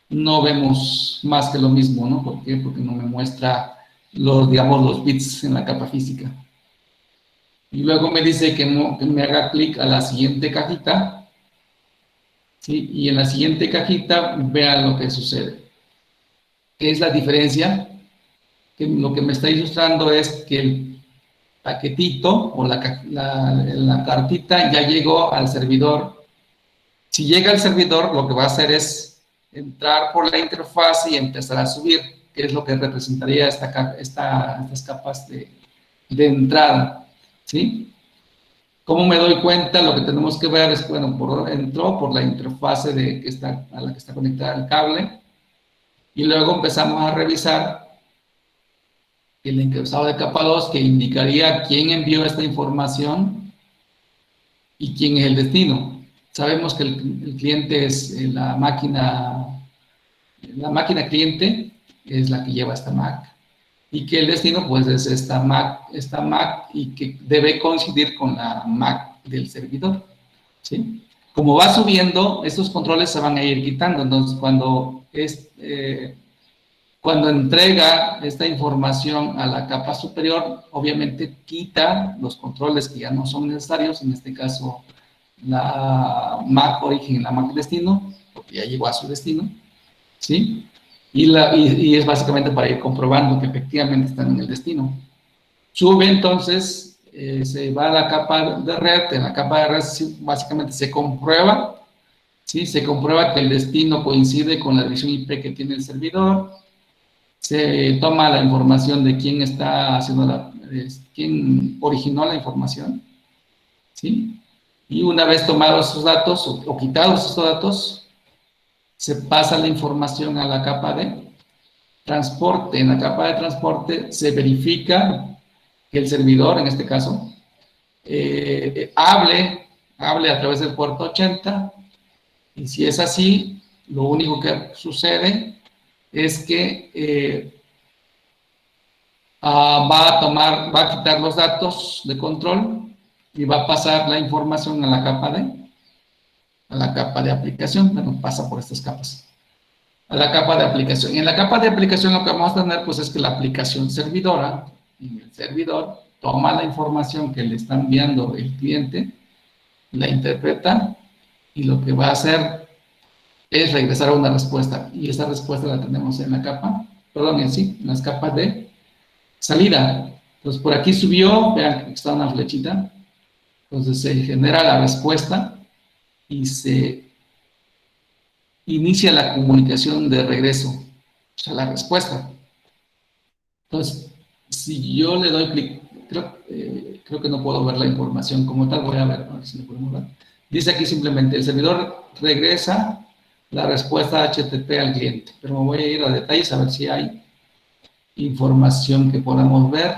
no vemos más que lo mismo, ¿no? ¿Por qué? Porque no me muestra los bits en la capa física. Y luego me dice que me haga clic a la siguiente cajita, ¿sí? Y en la siguiente cajita vean lo que sucede. ¿Qué es la diferencia? Que lo que me está ilustrando es que el paquetito o la cartita ya llegó al servidor. Si llega al servidor, lo que va a hacer es entrar por la interfaz y empezar a subir, que es lo que representaría estas capas de entrada, ¿sí? ¿Cómo me doy cuenta? Lo que tenemos que ver es, bueno, entró por la interfase a la que está conectada el cable, y luego empezamos a revisar el encabezado de capa 2, que indicaría quién envió esta información y quién es el destino. Sabemos que el cliente es la máquina cliente es la que lleva esta Mac, y que el destino pues es esta Mac y que debe coincidir con la Mac del servidor, ¿sí? Como va subiendo, estos controles se van a ir quitando. Entonces cuando entrega esta información a la capa superior, obviamente quita los controles que ya no son necesarios, en este caso la Mac origen y la Mac destino, porque ya llegó a su destino, ¿sí? Y es básicamente para ir comprobando que efectivamente están en el destino. Sube entonces, se va a la capa de red. En la capa de red básicamente se comprueba, ¿sí? Se comprueba que el destino coincide con la dirección IP que tiene el servidor. Se toma la información de quién está haciendo quién originó la información, ¿sí? Y una vez tomados esos datos o quitados esos datos, se pasa la información a la capa de transporte. En la capa de transporte se verifica que el servidor, en este caso, hable a través del puerto 80, y si es así, lo único que sucede es que va a quitar los datos de control y va a pasar la información a la capa de aplicación. Bueno, pasa por estas capas. A la capa de aplicación. Y en la capa de aplicación lo que vamos a tener, pues, es que la aplicación servidora, y el servidor toma la información que le está enviando el cliente, la interpreta, y lo que va a hacer es regresar a una respuesta. Y esa respuesta la tenemos en la capa, perdón, en las capas de salida. Entonces, por aquí subió, vean que está una flechita. Entonces, se genera la respuesta y se inicia la comunicación de regreso, o sea, la respuesta. Entonces, si yo le doy clic, creo que no puedo ver la información como tal, voy a ver si lo podemos ver. Dice aquí simplemente, el servidor regresa la respuesta HTTP al cliente, pero me voy a ir a detalles a ver si hay información que podamos ver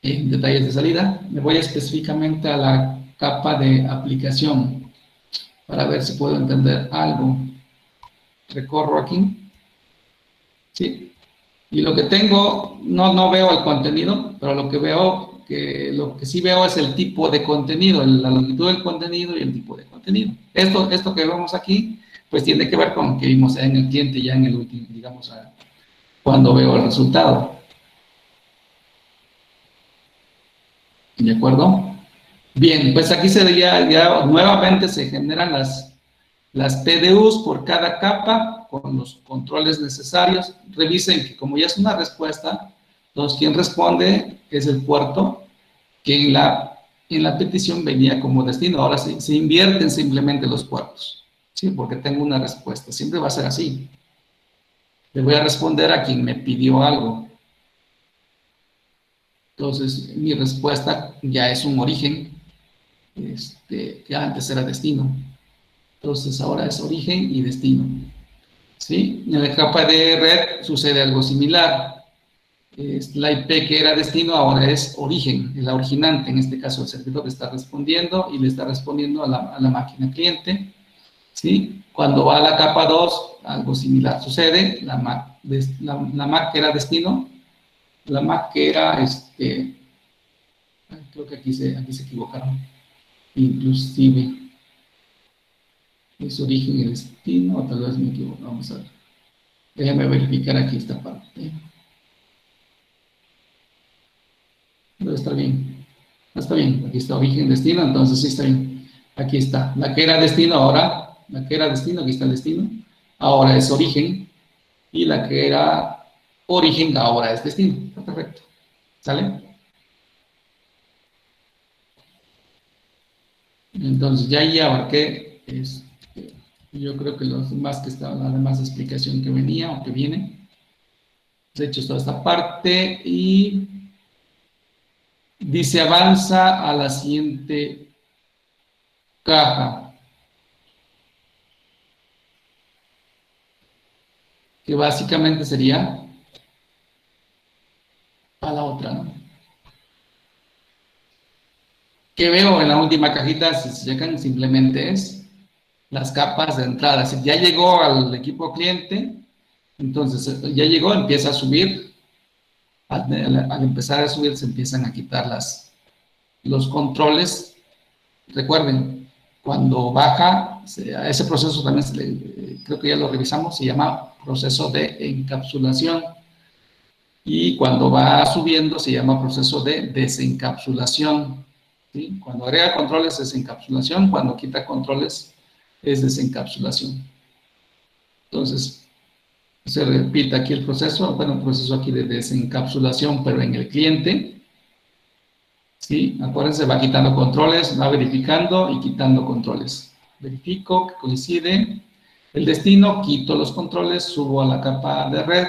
en detalles de salida. Me voy específicamente a la capa de aplicación para ver si puedo entender algo. Recorro aquí, ¿sí? Y lo que tengo, no veo el contenido, pero lo que sí veo es el tipo de contenido, la longitud del contenido y el tipo de contenido. Esto que vemos aquí, pues tiene que ver con lo que vimos en el cliente ya en el último, digamos, cuando veo el resultado. ¿De acuerdo? Bien, pues aquí ya nuevamente se generan las PDUs por cada capa con los controles necesarios. Revisen que como ya es una respuesta, entonces quien responde es el puerto que en la petición venía como destino. Ahora se invierten simplemente los puertos, ¿sí? Porque tengo una respuesta. Siempre va a ser así. Le voy a responder a quien me pidió algo. Entonces, mi respuesta ya es un origen, que antes era destino. Entonces, ahora es origen y destino, ¿sí? En la capa de red sucede algo similar. La IP que era destino ahora es origen, es la originante. En este caso, el servidor está respondiendo y le está respondiendo a la máquina cliente, ¿sí? Cuando va a la capa 2, algo similar sucede. La MAC que era destino, la MAC que era, creo que aquí se equivocaron, inclusive, es origen y destino, o tal vez me equivoco, vamos a ver. Déjame verificar aquí esta parte. Debe estar bien. Está bien, aquí está origen y destino, entonces sí está bien. Aquí está, la que era destino ahora, la que era destino, aquí está el destino, ahora es origen, y la que era origen ahora es destino. Está perfecto. ¿Sale? Entonces ya ahí abarqué, yo creo que los demás que estaban, la demás explicación que venía o que viene. De hecho, toda esta parte y dice avanza a la siguiente caja, que básicamente sería a la otra, ¿no? ¿Qué veo en la última cajita? Si se checan, simplemente es las capas de entrada. Si ya llegó al equipo cliente, entonces ya llegó, empieza a subir. Al empezar a subir, se empiezan a quitar los controles. Recuerden, cuando baja, a ese proceso también creo que ya lo revisamos, se llama proceso de encapsulación. Y cuando va subiendo, se llama proceso de desencapsulación. ¿Sí? Cuando agrega controles es encapsulación, cuando quita controles es desencapsulación. Entonces, se repite aquí el proceso, bueno, el proceso aquí de desencapsulación, pero en el cliente, ¿sí? Acuérdense, va quitando controles, va verificando y quitando controles. Verifico que coincide el destino, quito los controles, subo a la capa de red,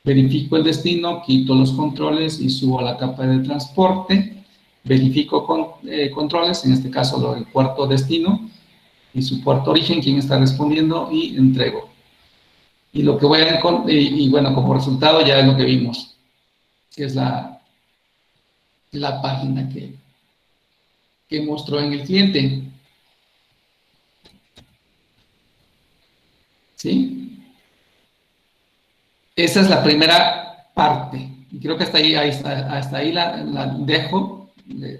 verifico el destino, quito los controles y subo a la capa de transporte. Verifico controles, en este caso el puerto destino y su puerto origen, quien está respondiendo, y entrego. Y lo que voy a y bueno, como resultado ya es lo que vimos. que es la página que mostró en el cliente. ¿Sí? Esa es la primera parte. Y creo que hasta ahí la dejo,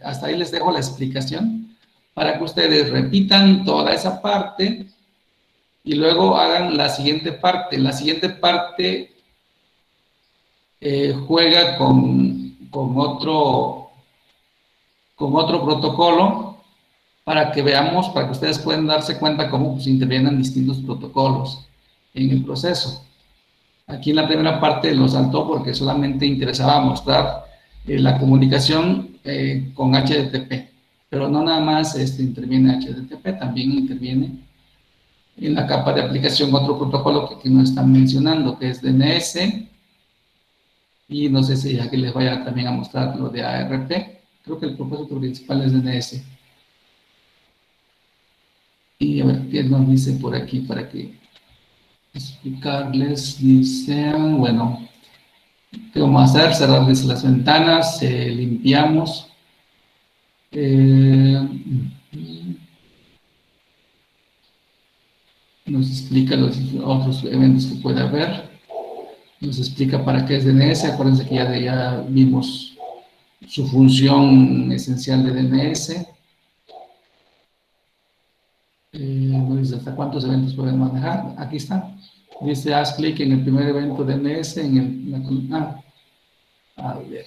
hasta ahí les dejo la explicación para que ustedes repitan toda esa parte y luego hagan la siguiente parte. La siguiente parte juega con otro protocolo para que veamos, para que ustedes puedan darse cuenta cómo pues, intervienen distintos protocolos en el proceso. Aquí en la primera parte lo saltó porque solamente interesaba mostrar la comunicación con HTTP, pero no nada más interviene HTTP, también interviene en la capa de aplicación otro protocolo que aquí no están mencionando, que es DNS, y no sé si aquí les vaya también a mostrar lo de ARP. Creo que el propósito principal es DNS. Y a ver qué nos dice por aquí para que explicarles. Dice, bueno, ¿qué vamos a hacer? Cerrarles las ventanas, limpiamos. Nos explica los otros eventos que puede haber. Nos explica para qué es DNS. Acuérdense que ya vimos su función esencial de DNS. Nos dice hasta cuántos eventos pueden manejar. Aquí está. Dice, haz clic en el primer evento DNS en la columna. A ver.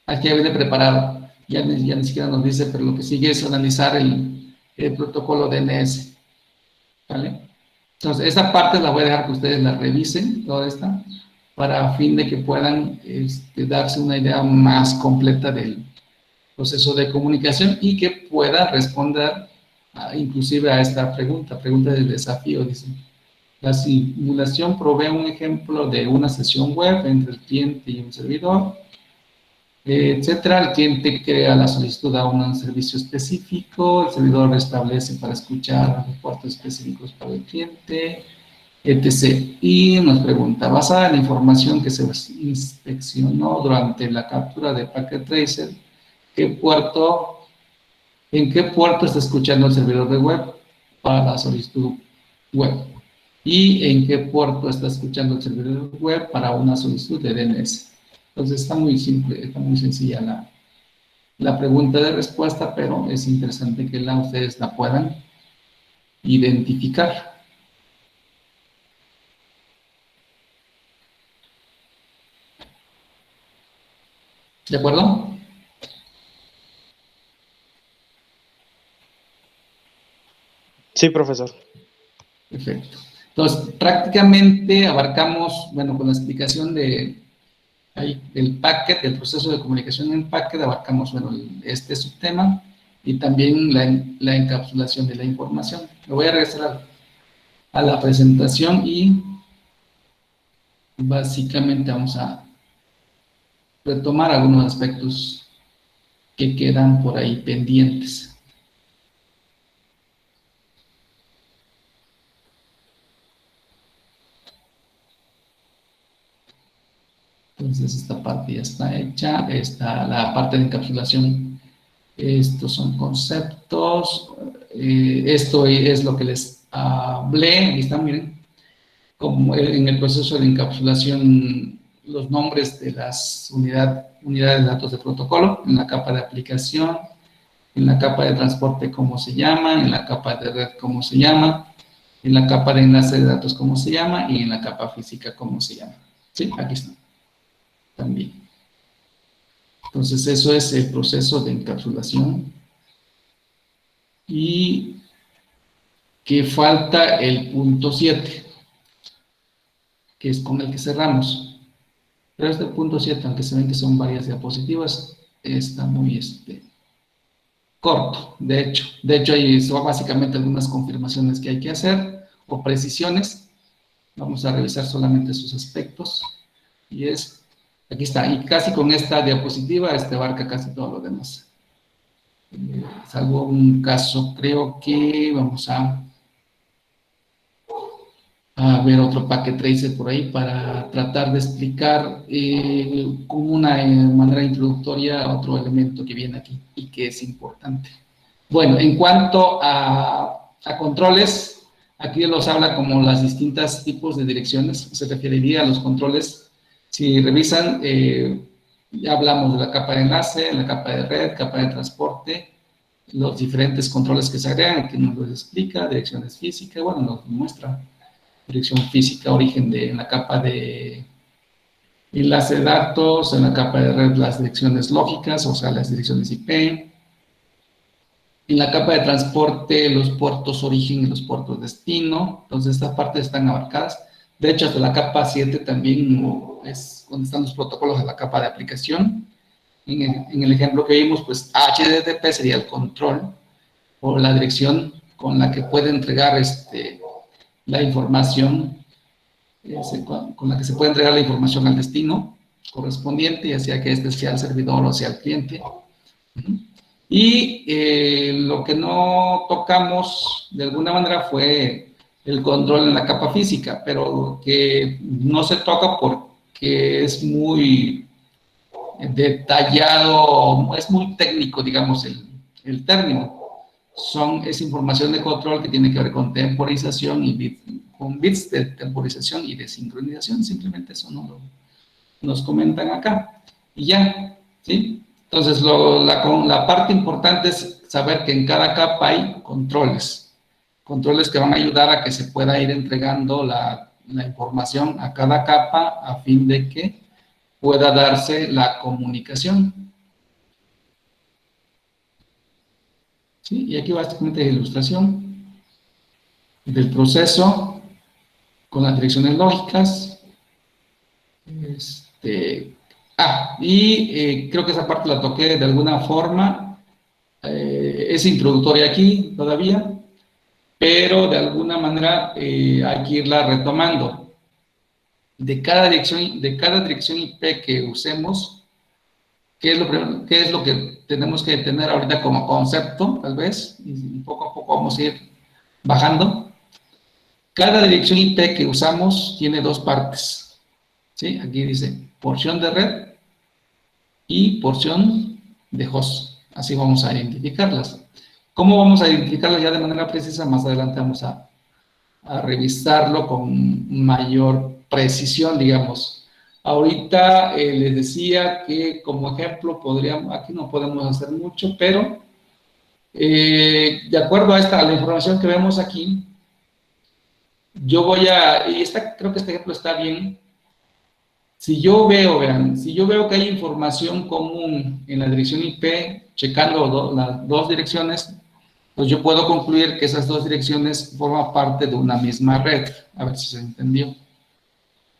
Aquí ya viene preparado. Ya ni siquiera nos dice, pero lo que sigue es analizar el protocolo DNS. ¿Vale? Entonces, esta parte la voy a dejar que ustedes la revisen, toda esta, para a fin de que puedan darse una idea más completa del proceso de comunicación y que pueda responder inclusive a esta pregunta de desafío. Dice, la simulación provee un ejemplo de una sesión web entre el cliente y un servidor, etcétera. El cliente crea la solicitud a un servicio específico, el servidor restablece para escuchar reportes específicos para el cliente, etc. Y nos pregunta, basada en la información que se inspeccionó durante la captura de Packet Tracer, ¿en qué puerto está escuchando el servidor de web para la solicitud web? ¿Y en qué puerto está escuchando el servidor web para una solicitud de DNS? Entonces está muy simple, está muy sencilla la pregunta de respuesta, pero es interesante que ustedes la puedan identificar. ¿De acuerdo? Sí, profesor. Perfecto. Entonces, prácticamente abarcamos, bueno, con la explicación del packet, del proceso de comunicación en packet, abarcamos, bueno, este subtema y también la encapsulación de la información. Me voy a regresar a la presentación y básicamente vamos a retomar algunos aspectos que quedan por ahí pendientes. Entonces esta parte ya está hecha, está la parte de encapsulación. Estos son conceptos, esto es lo que les hablé, aquí están, miren, como en el proceso de encapsulación, los nombres de las unidades de datos de protocolo, en la capa de aplicación, en la capa de transporte, cómo se llama, en la capa de red, cómo se llama, en la capa de enlace de datos, cómo se llama, y en la capa física, cómo se llama. ¿Sí? Aquí están. También. Entonces, eso es el proceso de encapsulación. Y que falta el punto 7, que es con el que cerramos. Pero este punto 7, aunque se ven que son varias diapositivas, está muy corto, de hecho. De hecho, ahí son básicamente algunas confirmaciones que hay que hacer, o precisiones. Vamos a revisar solamente sus aspectos. Y aquí está, y casi con esta diapositiva, abarca casi todo lo demás. Salvo un caso, creo que vamos a a ver otro packet tracer por ahí para tratar de explicar como una manera introductoria otro elemento que viene aquí y que es importante. Bueno, en cuanto a controles, aquí los habla como las distintas tipos de direcciones, se referiría a los controles. Si revisan, ya hablamos de la capa de enlace, la capa de red, capa de transporte, los diferentes controles que se agregan, que nos los explica, direcciones físicas, bueno, nos muestra dirección física, origen de en la capa de enlace de datos, en la capa de red las direcciones lógicas, o sea, las direcciones IP, en la capa de transporte, los puertos origen y los puertos destino. Entonces, estas partes están abarcadas. De hecho, hasta la capa 7 también es donde están los protocolos de la capa de aplicación. En el ejemplo que vimos, pues HTTP sería el control o la dirección con la que puede entregar la información, con la que se puede entregar la información al destino correspondiente, ya sea que este sea el servidor o sea el cliente. Y lo que no tocamos de alguna manera fue el control en la capa física, pero que no se toca porque es muy detallado, es muy técnico, digamos, el término. Es información de control que tiene que ver con temporización y con bits de temporización y de sincronización, simplemente eso nos comentan acá. Y ya, ¿sí? Entonces, la parte importante es saber que en cada capa hay controles que van a ayudar a que se pueda ir entregando la información a cada capa a fin de que pueda darse la comunicación. ¿Sí? Y aquí básicamente la ilustración del proceso con las direcciones lógicas. Creo que esa parte la toqué de alguna forma. Es introductoria aquí todavía, pero de alguna manera hay que irla retomando. De cada dirección IP que usemos, ¿qué es lo que tenemos que tener ahorita como concepto, tal vez? Y poco a poco vamos a ir bajando. Cada dirección IP que usamos tiene dos partes. ¿Sí? Aquí dice porción de red y porción de host. Así vamos a identificarlas. ¿Cómo vamos a identificarlas ya de manera precisa? Más adelante vamos a revisarlo con mayor precisión, digamos. Ahorita les decía que como ejemplo aquí no podemos hacer mucho, pero de acuerdo a la información que vemos aquí, creo que este ejemplo está bien. Si yo veo, vean, si yo veo que hay información común en la dirección IP, checando las dos direcciones, pues yo puedo concluir que esas dos direcciones forman parte de una misma red. A ver si se entendió.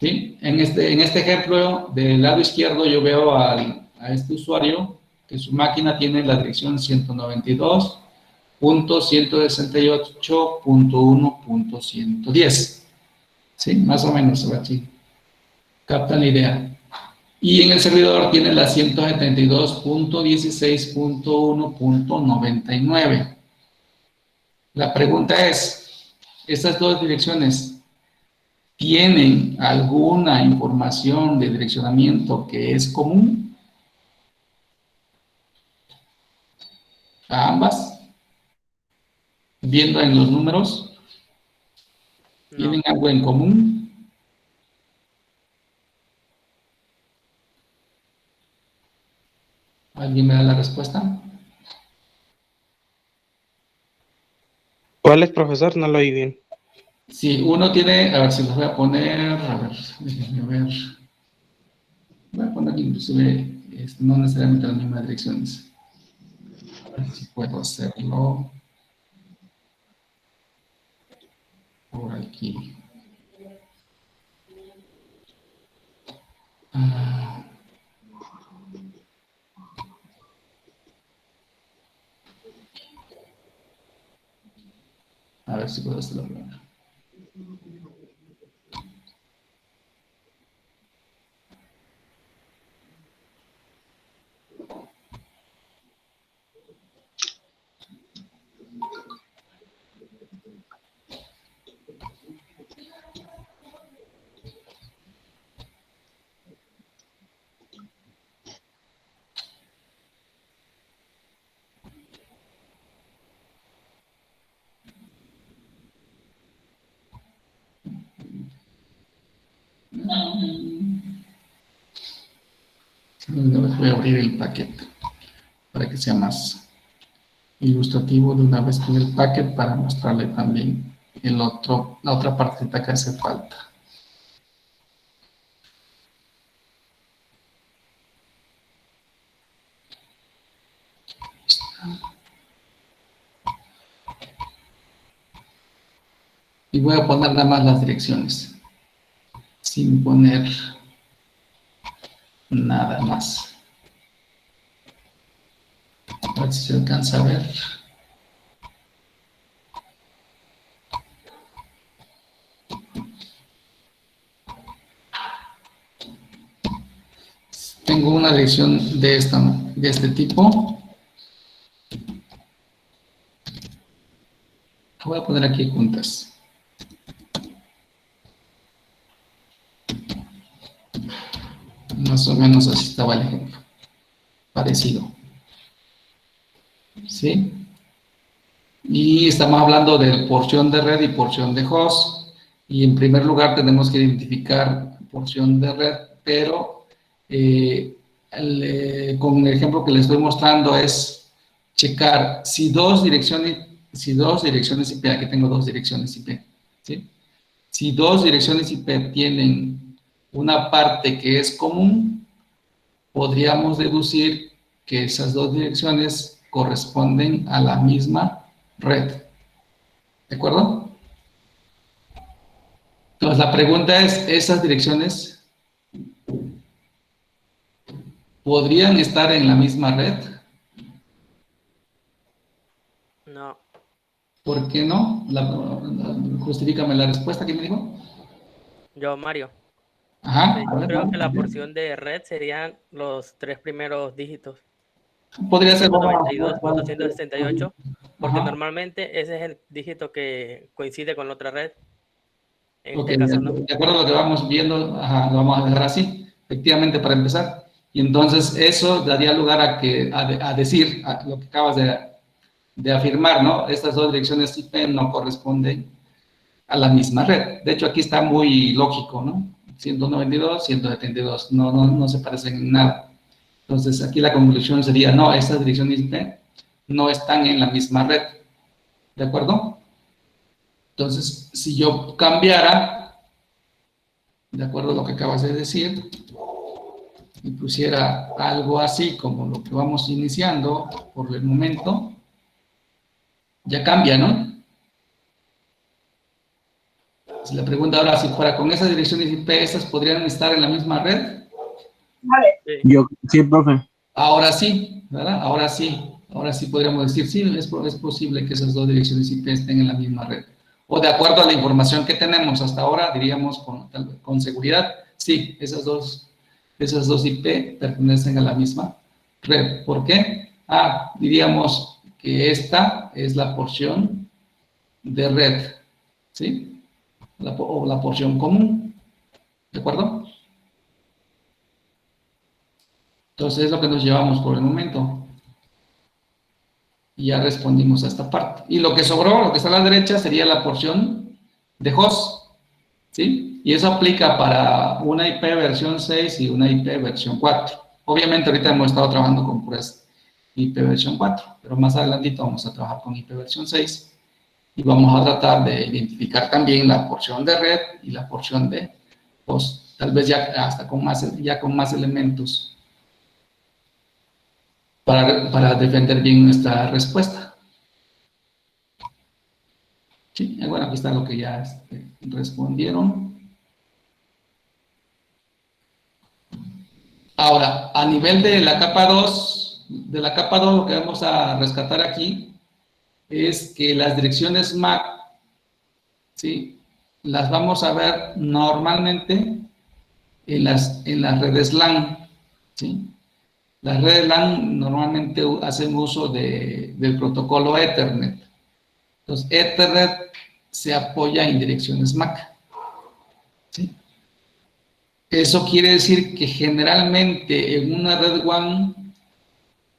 ¿Sí? En este ejemplo, del lado izquierdo yo veo a este usuario que su máquina tiene la dirección 192.168.1.110. ¿Sí? Más o menos, a ver si captan la idea. Y en el servidor tiene la 172.16.1.99. La pregunta es, ¿estas dos direcciones tienen alguna información de direccionamiento que es común a ambas? Viendo en los números, ¿tienen algo en común? ¿Alguien me da la respuesta? ¿Cuál es, profesor? No lo oí bien. Sí, uno tiene, a ver si los voy a poner, a ver, déjenme ver. Voy a poner inclusive, no necesariamente las mismas direcciones. A ver si puedo hacerlo por aquí. A ver si puedo hacerlo. Voy a abrir el paquete para que sea más ilustrativo de una vez con el paquete para mostrarle también la otra partita que hace falta. Y voy a poner nada más las direcciones, sin poner nada más. A ver si se alcanza a ver. Tengo una dirección de este tipo. Voy a poner aquí juntas. Más o menos así estaba el ejemplo. Parecido. ¿Sí? Y estamos hablando de porción de red y porción de host. Y en primer lugar tenemos que identificar porción de red, pero con el ejemplo que les estoy mostrando es checar si dos direcciones IP, aquí tengo dos direcciones IP, ¿sí? Si dos direcciones IP tienen una parte que es común, podríamos deducir que esas dos direcciones corresponden a la misma red. ¿De acuerdo? Entonces, la pregunta es, ¿esas direcciones podrían estar en la misma red? No. ¿Por qué no? Justifícame la respuesta que me dijo. Yo, Mario. Ajá. Yo A ver, creo vamos, que la a ver. porción de red serían los 3 primeros dígitos. Podría ser. 192, 468, porque Ajá. normalmente ese es el dígito que coincide con la otra red. En Ok, este caso no. de acuerdo a lo que vamos viendo, ajá, lo vamos a dejar así, efectivamente, para empezar. Y entonces eso daría lugar a decir lo que acabas de afirmar, ¿no? Estas dos direcciones IP no corresponden a la misma red. De hecho, aquí está muy lógico, ¿no? 192, 172, no se parecen en nada. Entonces, aquí la conclusión sería, no, estas direcciones IP no están en la misma red. ¿De acuerdo? Entonces, si yo cambiara, de acuerdo a lo que acabas de decir, y pusiera algo así como lo que vamos iniciando por el momento, ya cambia, ¿no? Si la pregunta ahora, si fuera con esas direcciones IP, ¿estas podrían estar en la misma red? Sí. Sí, profe. Ahora sí, ¿verdad? Ahora sí podríamos decir, sí, es posible que esas dos direcciones IP estén en la misma red. O de acuerdo a la información que tenemos hasta ahora, diríamos con seguridad, sí, esas dos IP pertenecen a la misma red. ¿Por qué? Diríamos que esta es la porción de red, ¿sí? O la porción común, ¿de acuerdo? Entonces es lo que nos llevamos por el momento. Y ya respondimos a esta parte. Y lo que sobró, lo que está a la derecha, sería la porción de host, ¿sí? Y eso aplica para una IP versión 6 y una IP versión 4. Obviamente ahorita hemos estado trabajando con puras IP versión 4, pero más adelantito vamos a trabajar con IP versión 6 y vamos a tratar de identificar también la porción de red y la porción de host, tal vez ya hasta con más elementos para defender bien nuestra respuesta. Sí, bueno, aquí está lo que ya respondieron. Ahora, a nivel de la capa 2, lo que vamos a rescatar aquí es que las direcciones MAC, ¿sí? Las vamos a ver normalmente en las redes LAN, ¿sí? Las redes LAN normalmente hacen uso del protocolo Ethernet. Entonces, Ethernet se apoya en direcciones MAC, ¿sí? Eso quiere decir que generalmente en una red WAN,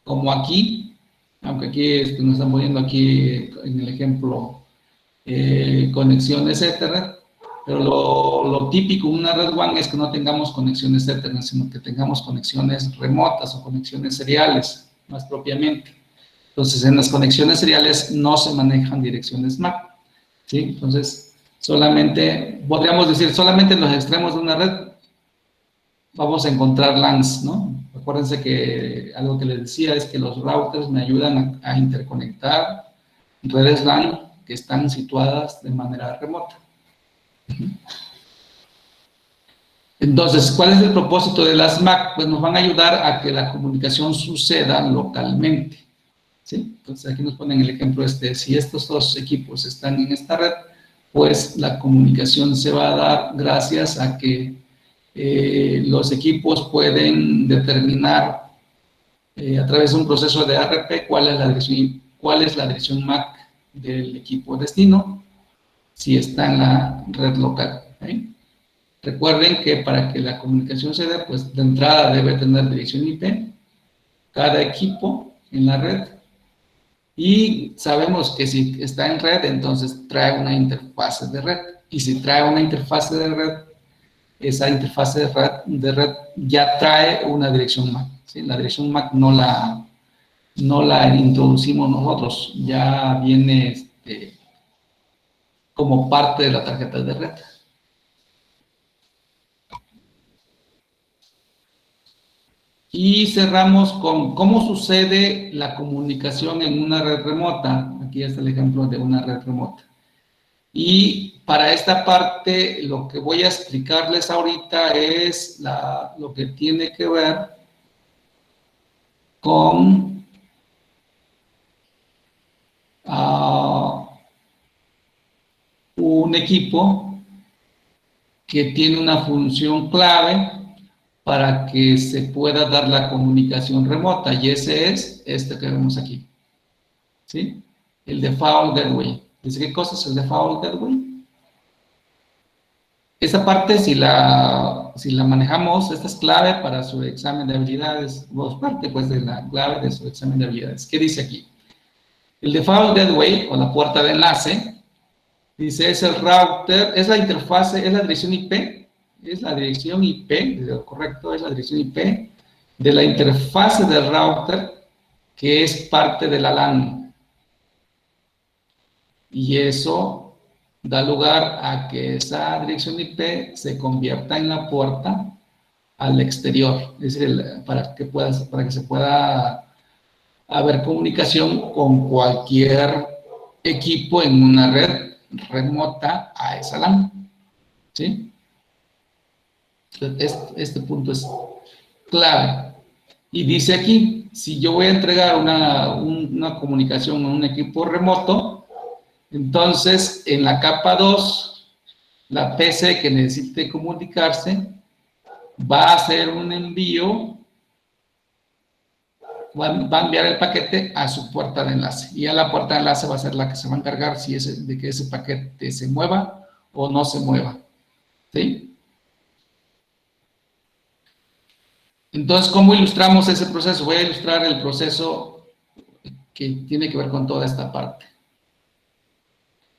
como aquí, aunque aquí nos están poniendo aquí en el ejemplo conexiones Ethernet, Pero lo típico en una red WAN es que no tengamos conexiones Ethernet, sino que tengamos conexiones remotas o conexiones seriales, más propiamente. Entonces, en las conexiones seriales no se manejan direcciones MAC, ¿sí? Entonces, solamente, podríamos decir, solamente en los extremos de una red vamos a encontrar LANs, ¿no? Acuérdense que algo que les decía es que los routers me ayudan a interconectar redes LAN que están situadas de manera remota. Entonces, ¿cuál es el propósito de las MAC? Pues nos van a ayudar a que la comunicación suceda localmente, ¿sí? Entonces, aquí nos ponen el ejemplo si estos dos equipos están en esta red, pues la comunicación se va a dar gracias a que los equipos pueden determinar a través de un proceso de ARP cuál es la dirección MAC del equipo destino, si está en la red local. ¿Sí? Recuerden que para que la comunicación se dé, pues de entrada debe tener dirección IP, cada equipo en la red, y sabemos que si está en red, entonces trae una interfase de red, y si trae una interfase de red, esa interfase de red ya trae una dirección MAC. ¿Sí? La dirección MAC no la introducimos nosotros, ya viene como parte de la tarjeta de red. Y cerramos con cómo sucede la comunicación en una red remota. Aquí está el ejemplo de una red remota. Y para esta parte, lo que voy a explicarles ahorita es lo que tiene que ver con un equipo que tiene una función clave para que se pueda dar la comunicación remota, y ese es este que vemos aquí, ¿sí? El default gateway. ¿Dice qué cosa es el default gateway? Esa parte, si la manejamos, esta es clave para su examen de habilidades, o es parte pues de la clave de su examen de habilidades. ¿Qué dice aquí? El default gateway, o la puerta de enlace, dice, es el router, es la interfase, es la dirección IP, correcto, es la dirección IP de la interfase del router que es parte de la LAN. Y eso da lugar a que esa dirección IP se convierta en la puerta al exterior, es decir, para que se pueda haber comunicación con cualquier equipo en una red remota a esa LAN, ¿sí? Este punto es clave. Y dice aquí, si yo voy a entregar una comunicación a un equipo remoto, entonces en la capa 2, la PC que necesite comunicarse va a hacer un envío, va a enviar el paquete a su puerta de enlace. Y a la puerta de enlace va a ser la que se va a encargar de que ese paquete se mueva o no se mueva. ¿Sí? Entonces, ¿cómo ilustramos ese proceso? Voy a ilustrar el proceso que tiene que ver con toda esta parte.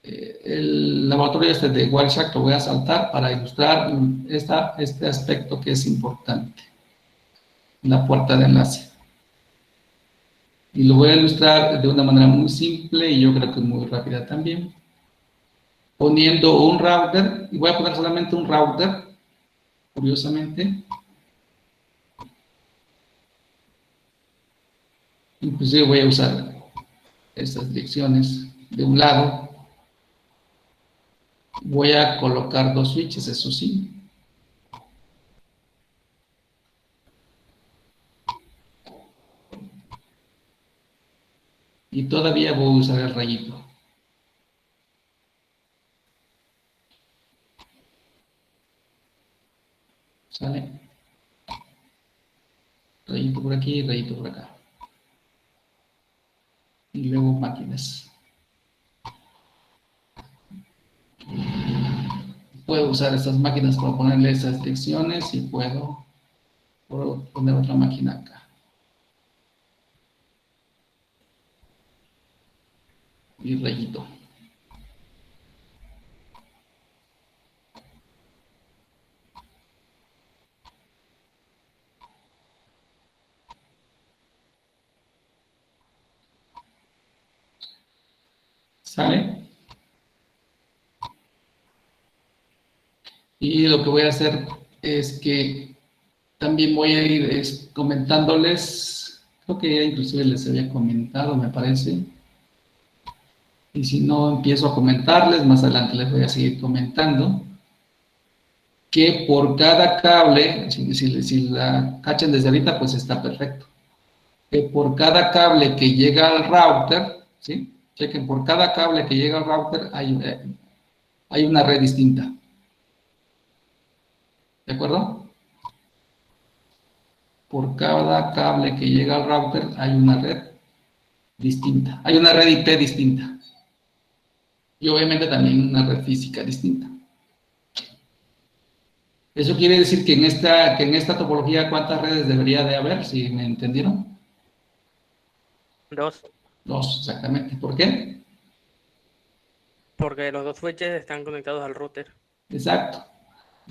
El laboratorio de Wireshark lo voy a saltar para ilustrar este aspecto que es importante, la puerta de enlace. Y lo voy a ilustrar de una manera muy simple y yo creo que muy rápida también. Poniendo un router, y voy a poner solamente un router, curiosamente. Inclusive voy a usar estas direcciones de un lado. Voy a colocar dos switches, eso sí. Y todavía voy a usar el rayito. ¿Sale? Rayito por aquí, rayito por acá. Y luego máquinas. Puedo usar estas máquinas para ponerle esas direcciones y puedo poner otra máquina acá. Y rayito. ¿Sale? Y lo que voy a hacer es que también voy a ir comentándoles, creo que ya inclusive les había comentado, me parece. Y si no, empiezo a comentarles, más adelante les voy a seguir comentando, que por cada cable, si la cachan desde ahorita, pues está perfecto. Que por cada cable que llega al router, ¿sí? Chequen, por cada cable que llega al router hay una red distinta. ¿De acuerdo? Por cada cable que llega al router hay una red distinta. Hay una red IP distinta. Y obviamente también una red física distinta. Eso quiere decir que en esta topología, ¿cuántas redes debería de haber? ¿Si me entendieron? 2. 2, exactamente. ¿Por qué? Porque los 2 switches están conectados al router. Exacto.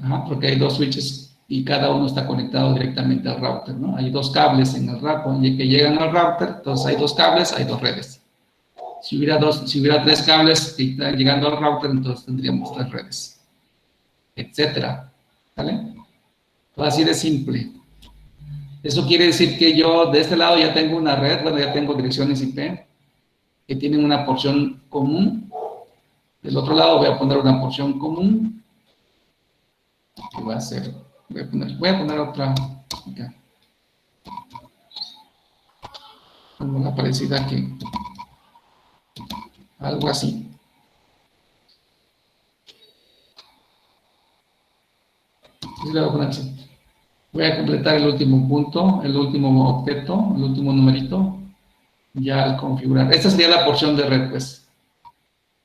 Ajá, porque hay 2 switches y cada uno está conectado directamente al router, ¿no? Hay 2 cables en el router que llegan al router, entonces hay 2 cables, hay 2 redes. Si hubiera 3 cables que están llegando al router, entonces tendríamos 3 redes, etcétera. ¿Vale? Pues así de simple. Eso quiere decir que yo de este lado ya tengo una red, bueno, ya tengo direcciones IP que tienen una porción común. Del otro lado voy a poner una porción común. ¿Qué voy a hacer? Voy a poner otra acá. Como la parecida que algo así. Entonces le voy a poner así. Voy a completar el último punto, el último objeto, el último numerito, ya al configurar. Esta sería la porción de red, pues.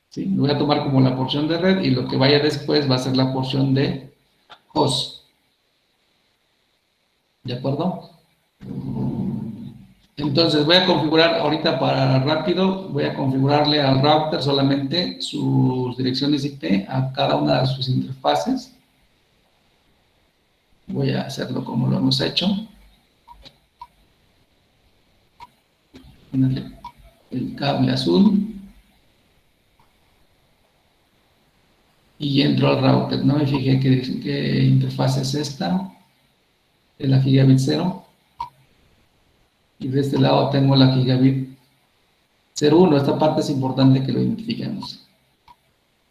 ¿Sí? Lo voy a tomar como la porción de red y lo que vaya después va a ser la porción de host. ¿De acuerdo? Entonces voy a configurar ahorita para rápido, voy a configurarle al router solamente sus direcciones IP a cada una de sus interfaces. Voy a hacerlo como lo hemos hecho. El cable azul. Y entro al router. No me fijé qué interfaz es esta. De la gigabit 0. Y de este lado tengo la gigabit 01. Esta parte es importante que lo identifiquemos.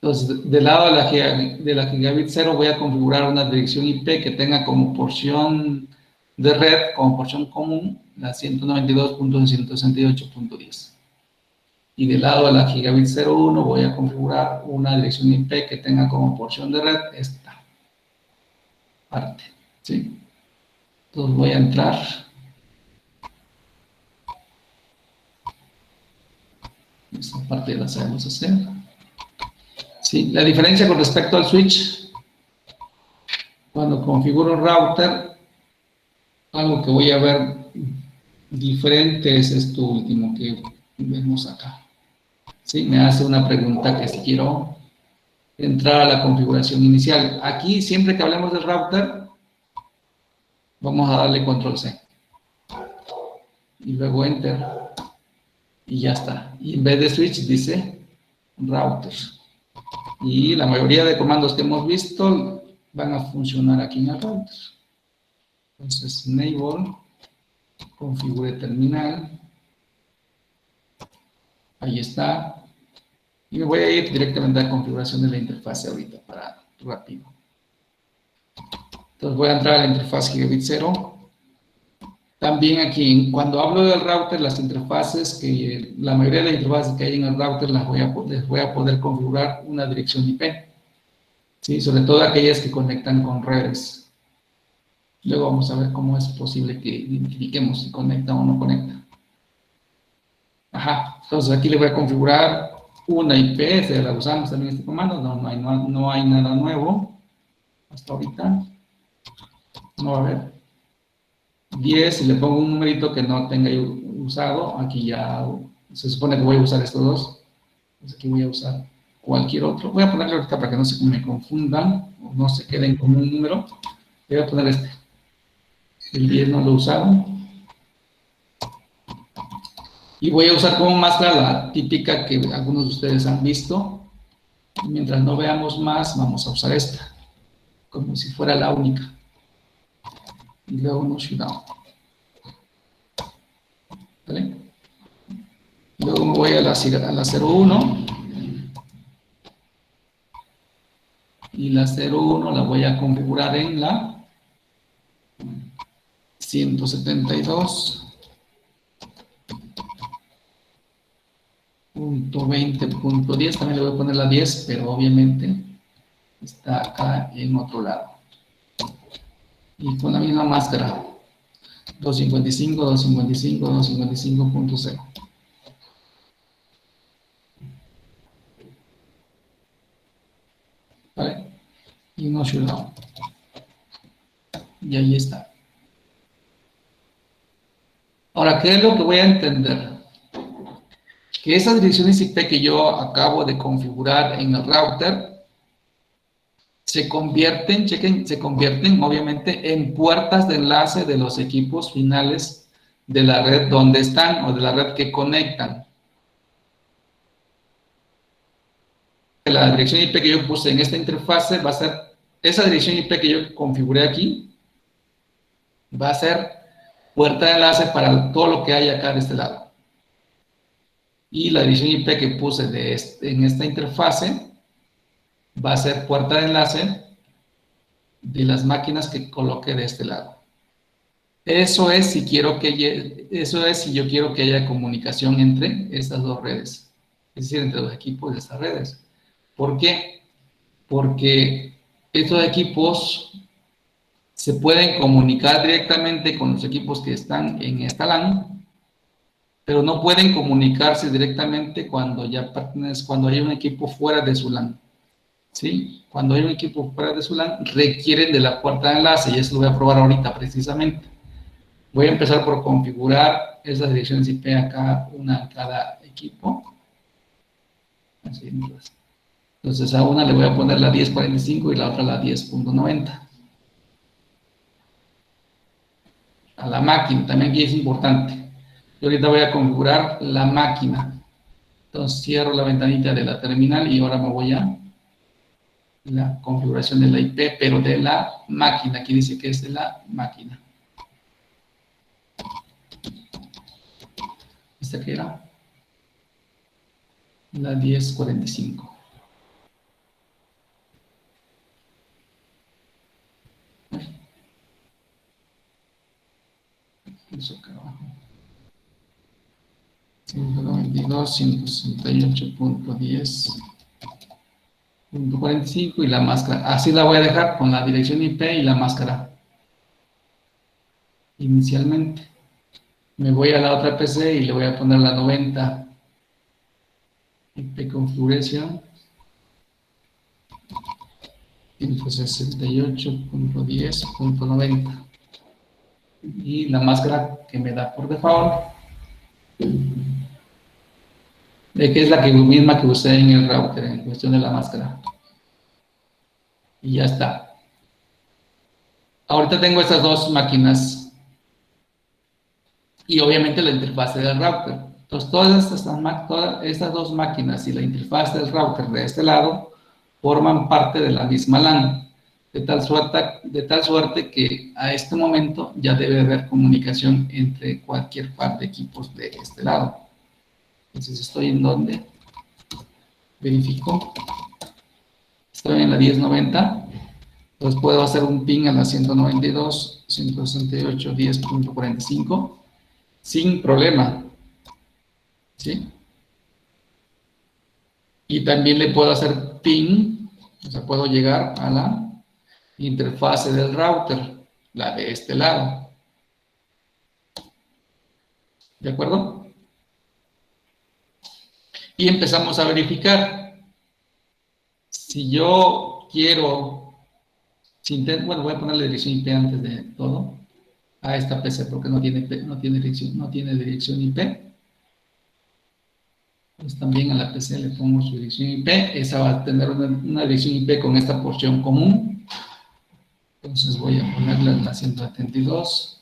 Entonces, del lado de la gigabit 0 voy a configurar una dirección IP que tenga como porción de red, como porción común, la 192.168.10. Y del lado de la gigabit 01 voy a configurar una dirección IP que tenga como porción de red esta parte, ¿sí? Entonces voy a entrar. Esta parte la sabemos hacer. Sí, la diferencia con respecto al switch, cuando configuro un router, algo que voy a ver diferente es esto último que vemos acá. Sí, me hace una pregunta que si quiero entrar a la configuración inicial. Aquí, siempre que hablemos del router, vamos a darle control C. Y luego enter. Y ya está. Y en vez de switch dice router. Y la mayoría de comandos que hemos visto van a funcionar aquí en el router. Entonces, enable, configure terminal. Ahí está. Y me voy a ir directamente a la configuración de la interfaz ahorita para rápido. Entonces voy a entrar a la interfaz gigabit 0. También aquí, cuando hablo del router, las interfaces, la mayoría de las interfaces que hay en el router les voy a poder configurar una dirección IP. ¿Sí? Sobre todo aquellas que conectan con redes. Luego vamos a ver cómo es posible que identifiquemos si conecta o no conecta. Ajá, entonces aquí le voy a configurar una IP, se la usamos también este comando, no hay nada nuevo hasta ahorita. No va a haber. 10, si le pongo un numerito que no tenga yo usado, aquí ya se supone que voy a usar estos dos. Entonces aquí voy a usar cualquier otro. Voy a ponerle ahorita para que no se me confundan o no se queden con un número. Voy a poner este. El 10 no lo he usado. Y voy a usar como máscara la típica que algunos de ustedes han visto. Y mientras no veamos más, vamos a usar esta, como si fuera la única. Y luego no shutdown. ¿Vale? Luego me voy a la 01. Y la 01 la voy a configurar en la 172.20.10, también le voy a poner la 10, pero obviamente está acá en otro lado. Y con la misma máscara, 255, 255, 255.0. ¿Vale? Y no shutdown. Y ahí está. Ahora, ¿qué es lo que voy a entender? Que esas direcciones IP que yo acabo de configurar en el router se convierten, chequen, se convierten obviamente en puertas de enlace de los equipos finales de la red donde están o de la red que conectan. La dirección IP que yo puse en esta interfase va a ser, esa dirección IP que yo configuré aquí, va a ser puerta de enlace para todo lo que hay acá de este lado. Y la dirección IP que puse en esta interfase va a ser puerta de enlace de las máquinas que coloque de este lado. Eso es si yo quiero que haya comunicación entre estas dos redes, es decir, entre los equipos de estas redes. ¿Por qué? Porque estos equipos se pueden comunicar directamente con los equipos que están en esta LAN, pero no pueden comunicarse directamente cuando hay un equipo fuera de su LAN. ¿Sí? Cuando hay un equipo fuera de su LAN, requieren de la puerta de enlace, y eso lo voy a probar ahorita precisamente. Voy a empezar por configurar esas direcciones IP acá, una a cada equipo. Así, entonces a una le voy a poner la 10.45 y la otra la 10.90. A la máquina, también aquí es importante. Yo ahorita voy a configurar la máquina. Entonces cierro la ventanita de la terminal y ahora me voy a la configuración de la IP, pero de la máquina. Aquí dice que es de la máquina. ¿Esta qué era? La 10.45. Eso acá abajo. 192, 168.10.45 y la máscara. Así la voy a dejar con la dirección IP y la máscara. Inicialmente. Me voy a la otra PC y le voy a poner la 90. IP configuración. 168.10.90. Y la máscara que me da por default, que es la misma que usé en el router en cuestión de la máscara. Y ya está. Ahorita tengo estas dos máquinas y obviamente la interfase del router. Entonces todas estas dos máquinas y la interfase del router de este lado forman parte de la misma LAN. De tal suerte que a este momento ya debe haber comunicación entre cualquier par de equipos de este lado. Entonces estoy en donde verifico. Estoy en la 1090. Entonces puedo hacer un ping a la 192, 168, 10.45 sin problema. ¿Sí? Y también le puedo hacer ping, o sea, puedo llegar a la interfase del router, la de este lado. ¿De acuerdo? Y empezamos a verificar. Si yo quiero, bueno, voy a poner la dirección IP antes de todo a esta PC porque no tiene dirección IP. Pues también a la PC le pongo su dirección IP. Esa va a tener una dirección IP con esta porción común. Entonces voy a ponerle la 172.20.10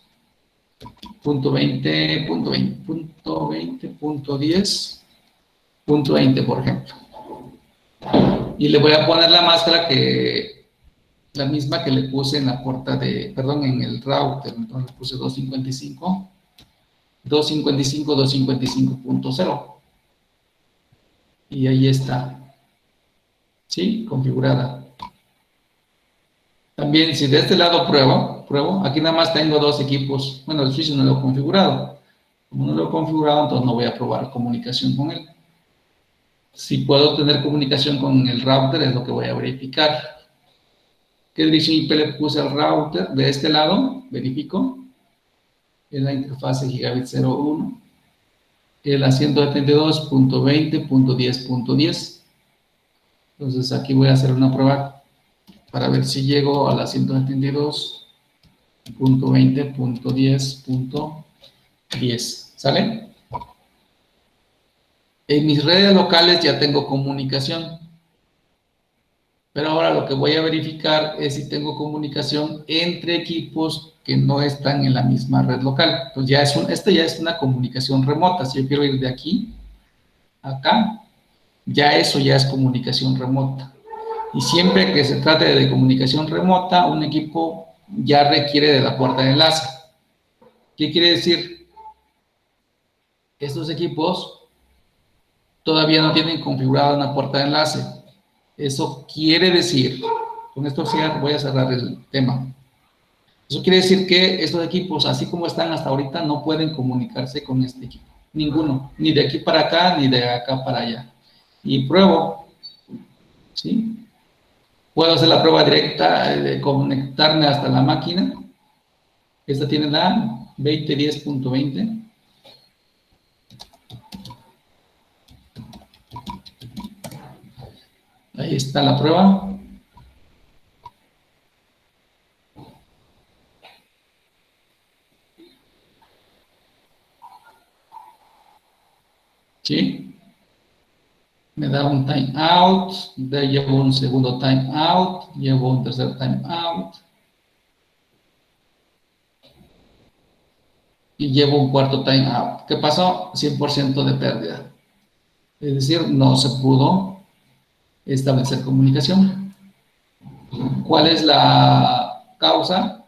punto 20, punto 20, punto 20, punto 10, punto 20, por ejemplo. Y le voy a poner la máscara la misma que le puse en la puerta en el router. Entonces le puse 255, 255, 255.0. Y ahí está. ¿Sí? Configurada. También, si de este lado pruebo, aquí nada más tengo dos equipos. Bueno, el switch no lo he configurado. Como no lo he configurado, entonces no voy a probar comunicación con él. Si puedo tener comunicación con el router, es lo que voy a verificar. ¿Qué dirección IP le puse al router? De este lado, verifico. En la interfase gigabit 01. El 172.20.10.10. Entonces aquí voy a hacer una prueba para ver si llego a la 172.20.10.10. ¿Sale? En mis redes locales ya tengo comunicación. Pero ahora lo que voy a verificar es si tengo comunicación entre equipos que no están en la misma red local. Entonces esta ya es una comunicación remota. Si yo quiero ir de aquí a acá, eso ya es comunicación remota. Y siempre que se trate de comunicación remota, un equipo ya requiere de la puerta de enlace. ¿Qué quiere decir? Estos equipos todavía no tienen configurada una puerta de enlace. Eso quiere decir, con esto voy a cerrar el tema. Eso quiere decir que estos equipos, así como están hasta ahorita, no pueden comunicarse con este equipo. Ninguno, ni de aquí para acá, ni de acá para allá. Y pruebo, ¿sí? Puedo hacer la prueba directa de conectarme hasta la máquina. Esta tiene la 2010.20. Ahí está la prueba. ¿Sí? Me da un time out, llevo un segundo time out, llevo un tercer time out. Y llevo un cuarto time out. ¿Qué pasó? 100% de pérdida. Es decir, no se pudo establecer comunicación. ¿Cuál es la causa?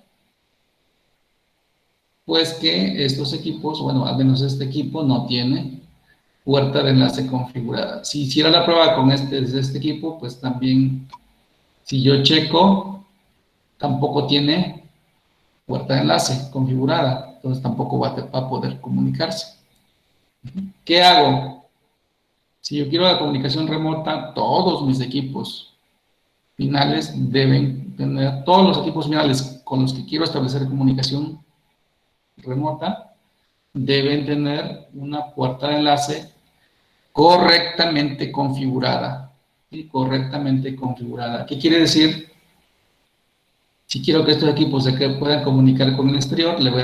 Pues que estos equipos, bueno, al menos este equipo no tiene puerta de enlace configurada. Si hiciera la prueba con desde este equipo, pues también, si yo checo, tampoco tiene puerta de enlace configurada, entonces tampoco va a poder comunicarse. ¿Qué hago? Si yo quiero la comunicación remota, todos mis equipos finales deben tener, todos los equipos finales con los que quiero establecer comunicación remota, deben tener una puerta de enlace correctamente configurada. ¿Sí? Correctamente configurada. ¿Qué quiere decir? Si quiero que estos equipos se puedan comunicar con el exterior, le voy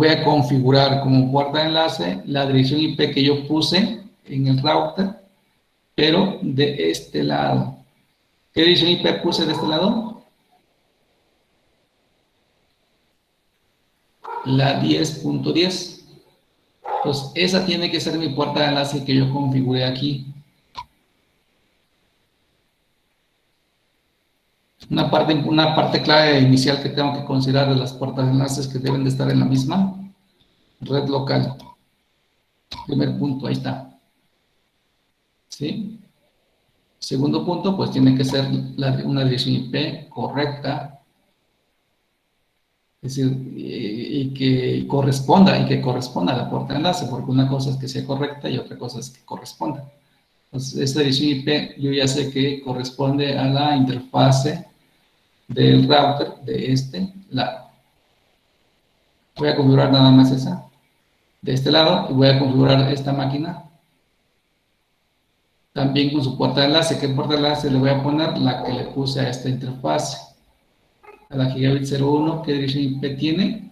a configurar como puerta de enlace la dirección IP que yo puse en el router, pero de este lado. ¿Qué dirección IP puse de este lado? La 10.10. Entonces, esa tiene que ser mi puerta de enlace que yo configuré aquí. Una parte clave inicial que tengo que considerar de las puertas de enlaces que deben de estar en la misma red local. Primer punto, ahí está. ¿Sí? Segundo punto, pues tiene que ser una dirección IP correcta. Es decir, y que corresponda a la puerta de enlace, porque una cosa es que sea correcta y otra cosa es que corresponda. Entonces, esta dirección IP yo ya sé que corresponde a la interfase del router de este lado. Voy a configurar nada más esa de este lado y voy a configurar esta máquina también con su puerta de enlace. ¿Qué puerta de enlace le voy a poner? La que le puse a esta interfase, a la gigabit 01. ¿Qué dirección IP tiene?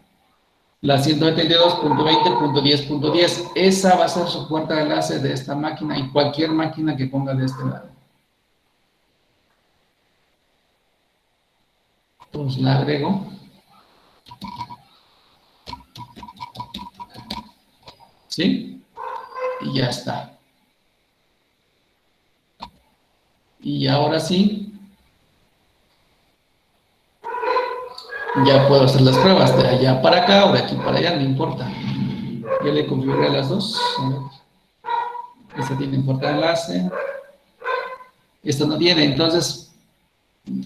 La 172.20.10.10. Esa va a ser su puerta de enlace de esta máquina y cualquier máquina que ponga de este lado. Entonces la agrego. ¿Sí? Y ya está. Y ahora sí, ya puedo hacer las pruebas de allá para acá o de aquí para allá, no importa. Yo le configuré las dos. Esta tiene puerta de enlace. Esta no tiene. Entonces,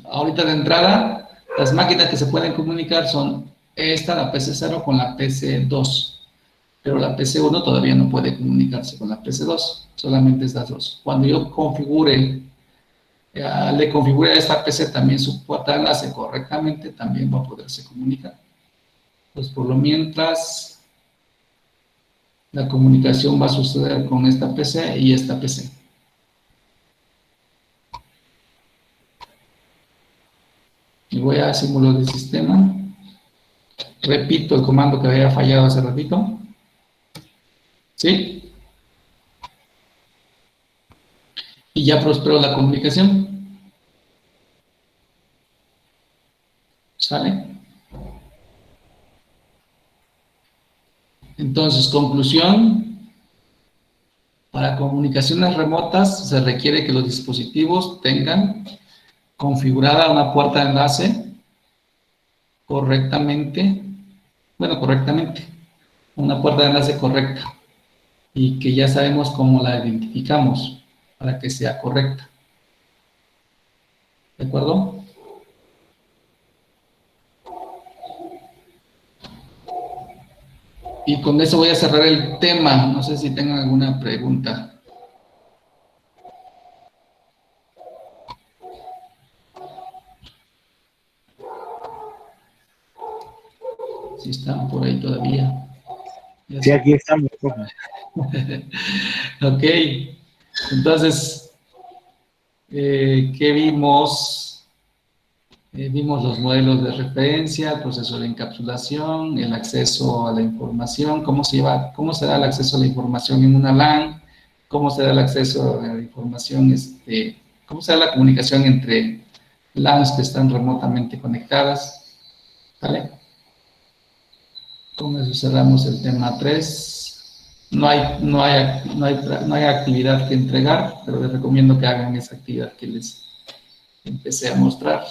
ahorita de entrada, las máquinas que se pueden comunicar son esta, la PC0 con la PC2. Pero la PC1 todavía no puede comunicarse con la PC2. Solamente estas dos. Cuando yo configure, le configure a esta PC también su puerta de enlace correctamente, también va a poderse comunicar. Pues por lo mientras, la comunicación va a suceder con esta PC y esta PC. Y voy a simular el sistema. Repito el comando que había fallado hace ratito. ¿Sí? Y ya prosperó la comunicación. ¿Sale? Entonces, conclusión. Para comunicaciones remotas se requiere que los dispositivos tengan configurada una puerta de enlace correctamente, una puerta de enlace correcta y que ya sabemos cómo la identificamos para que sea correcta. ¿De acuerdo? Y con eso voy a cerrar el tema. No sé si tengan alguna pregunta. Si están por ahí todavía. Ya Sí, aquí estamos, profe. Ok. Entonces, ¿qué vimos? Vimos los modelos de referencia, el proceso de encapsulación, el acceso a la información, cómo se da el acceso a la información en una LAN, cómo se da el acceso a la información, cómo se da la comunicación entre LANs que están remotamente conectadas. ¿Vale? Con eso cerramos el tema 3. No hay actividad que entregar, pero les recomiendo que hagan esa actividad que les empecé a mostrar.